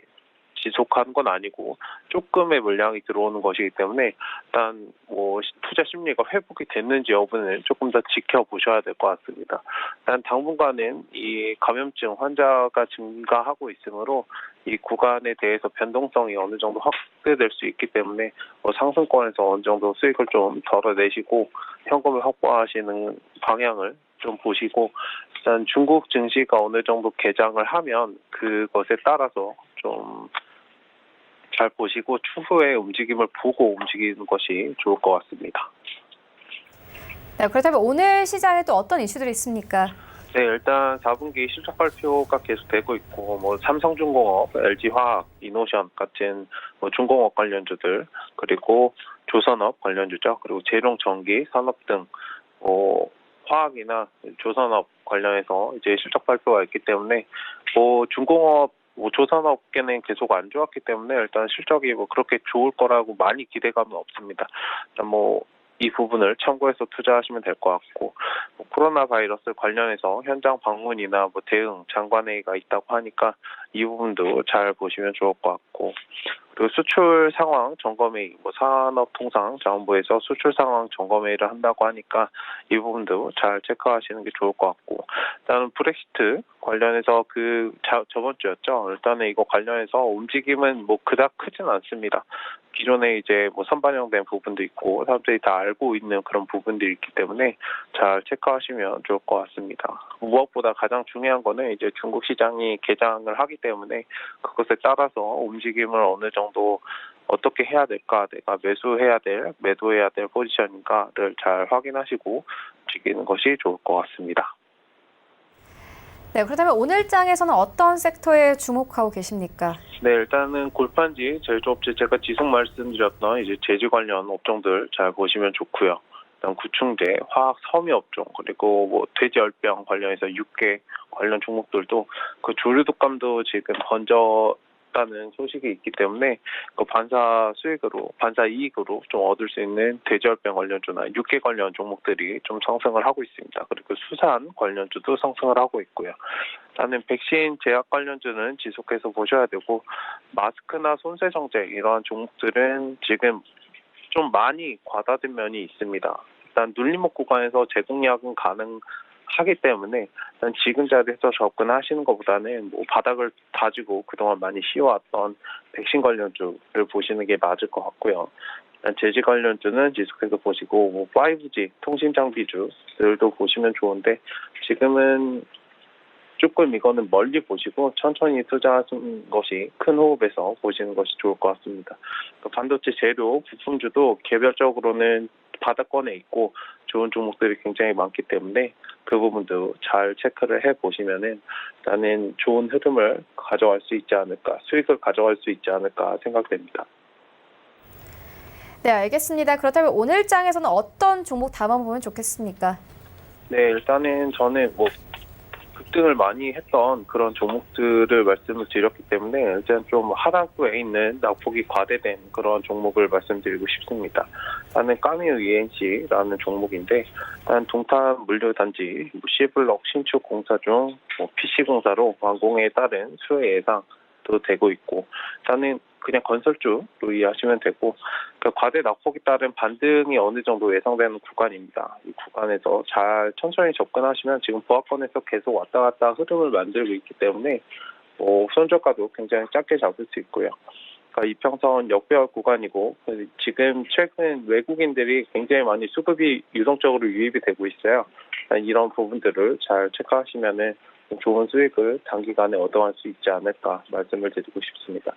지속한 건 아니고 조금의 물량이 들어오는 것이기 때문에 일단 투자 심리가 회복이 됐는지 여부는 조금 더 지켜보셔야 될 것 같습니다. 일단 당분간은 이 감염증 환자가 증가하고 있으므로 이 구간에 대해서 변동성이 어느 정도 확대될 수 있기 때문에 상승권에서 어느 정도 수익을 좀 덜어내시고 현금을 확보하시는 방향을 좀 보시고 일단 중국 증시가 어느 정도 개장을 하면 그것에 따라서 좀 잘 보시고 추후의 움직임을 보고 움직이는 것이 좋을 것 같습니다. 네, 그렇다면 오늘 시장에 또 어떤 이슈들이 있습니까? 네, 일단 4분기 실적 발표가 계속되고 있고 삼성중공업, LG화학, 이노션 같은 중공업 관련주들 그리고 조선업 관련주죠. 그리고 재룡전기, 산업 등 화학이나 조선업 관련해서 이제 실적 발표가 있기 때문에 중공업 조선업계는 계속 안 좋았기 때문에 일단 실적이 그렇게 좋을 거라고 많이 기대감은 없습니다. 일단 이 부분을 참고해서 투자하시면 될 것 같고 코로나 바이러스 관련해서 현장 방문이나 대응 장관회의가 있다고 하니까 이 부분도 잘 보시면 좋을 것 같고 그리고 수출 상황 점검회의 산업통상자원부에서 수출 상황 점검회의를 한다고 하니까 이 부분도 잘 체크하시는 게 좋을 것 같고 일단은 브렉시트 관련해서 저번 주였죠. 일단은 이거 관련해서 움직임은 그닥 크진 않습니다. 기존에 이제 선반영된 부분도 있고 사람들이 다 알고 있는 그런 부분들이 있기 때문에 잘 체크하시면 좋을 것 같습니다. 무엇보다 가장 중요한 거는 이제 중국 시장이 개장을 하기 때문에 그것에 따라서 움직임을 어느 정도 어떻게 해야 될까, 내가 매수해야 될, 매도해야 될 포지션인가를 잘 확인하시고 움직이는 것이 좋을 것 같습니다. 네, 그렇다면 오늘 장에서는 어떤 섹터에 주목하고 계십니까? 네, 일단은 골판지, 제조업체 제가 지속 말씀드렸던 이제 제조 관련 업종들 잘 보시면 좋고요. 일단 구충제, 화학 섬유 업종, 그리고 돼지열병 관련해서 육계 관련 종목들도 그 조류 독감도 지금 없다는 소식이 있기 때문에 그 반사 이익으로 좀 얻을 수 있는 돼지열병 관련주나 육계 관련 종목들이 좀 상승을 하고 있습니다. 그리고 수산 관련주도 상승을 하고 있고요. 일단은 백신 제약 관련주는 지속해서 보셔야 되고, 마스크나 손세정제 이러한 종목들은 지금 좀 많이 과다된 면이 있습니다. 일단 눌림목 구간에서 제공약은 가능하기 때문에 일단 지금 자리에서 접근하시는 것보다는 뭐 바닥을 다지고 그동안 많이 쉬어왔던 백신 관련주를 보시는 게 맞을 것 같고요. 제지 관련주는 지속해서 보시고, 뭐 5G 통신 장비주들도 보시면 좋은데, 지금은 조금 이거는 멀리 보시고 천천히 투자하는 것이, 큰 호흡에서 보시는 것이 좋을 것 같습니다. 반도체 재료 부품주도 개별적으로는 바닥권에 있고 좋은 종목들이 굉장히 많기 때문에 그 부분도 잘 체크를 해보시면은 나는 좋은 흐름을 가져갈 수 있지 않을까, 수익을 가져갈 수 있지 않을까 생각됩니다. 네, 알겠습니다. 그렇다면 오늘 장에서는 어떤 종목 담아보면 좋겠습니까? 네, 일단은 저는 뭐 급등을 많이 했던 그런 종목들을 말씀을 드렸기 때문에 일단 좀 하락구에 있는 낙폭이 과대된 그런 종목을 말씀드리고 싶습니다. 나는 까미우 ENC라는 종목인데, 일단 동탄 물류단지 C블록 신축 공사 중 PC공사로 완공에 따른 수요 예상도 되고 있고, 일단은 그냥 건설주로 이해하시면 되고, 그 과대 낙폭에 따른 반등이 어느 정도 예상되는 구간입니다. 이 구간에서 잘 천천히 접근하시면 지금 보합권에서 계속 왔다 갔다 흐름을 만들고 있기 때문에 손절가도 굉장히 작게 잡을 수 있고요. 그러니까 이평선 역배열 구간이고, 지금 최근 외국인들이 굉장히 많이 수급이 유동적으로 유입이 되고 있어요. 이런 부분들을 잘 체크하시면은 좋은 수익을 단기간에 얻어갈 수 있지 않을까 말씀을 드리고 싶습니다.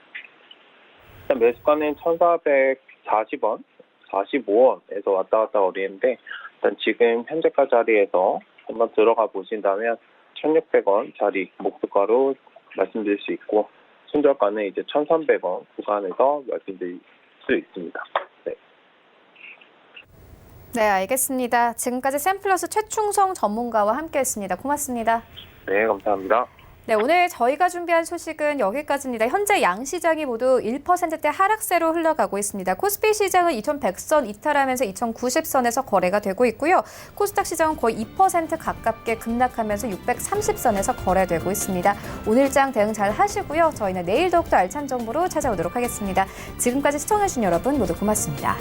일단 매수가는 1,440원, 45원에서 왔다 갔다 거리는데, 일단 지금 현재가 자리에서 한번 들어가 보신다면 1,600원 자리 목표가로 말씀드릴 수 있고, 손절가는 이제 1,300원 구간에서 말씀드릴 수 있습니다. 네. 네, 알겠습니다. 지금까지 샘플러스 최충성 전문가와 함께했습니다. 고맙습니다. 네, 감사합니다. 네, 오늘 저희가 준비한 소식은 여기까지입니다. 현재 양시장이 모두 1%대 하락세로 흘러가고 있습니다. 코스피 시장은 2100선 이탈하면서 2090선에서 거래가 되고 있고요. 코스닥 시장은 거의 2% 가깝게 급락하면서 630선에서 거래되고 있습니다. 오늘 장 대응 잘 하시고요. 저희는 내일 더욱더 알찬 정보로 찾아오도록 하겠습니다. 지금까지 시청해주신 여러분 모두 고맙습니다.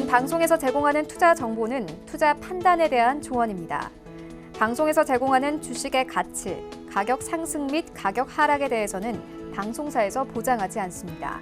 방송에서 제공하는 투자 정보는 투자 판단에 대한 조언입니다. 방송에서 제공하는 주식의 가치, 가격 상승 및 가격 하락에 대해서는 방송사에서 보장하지 않습니다.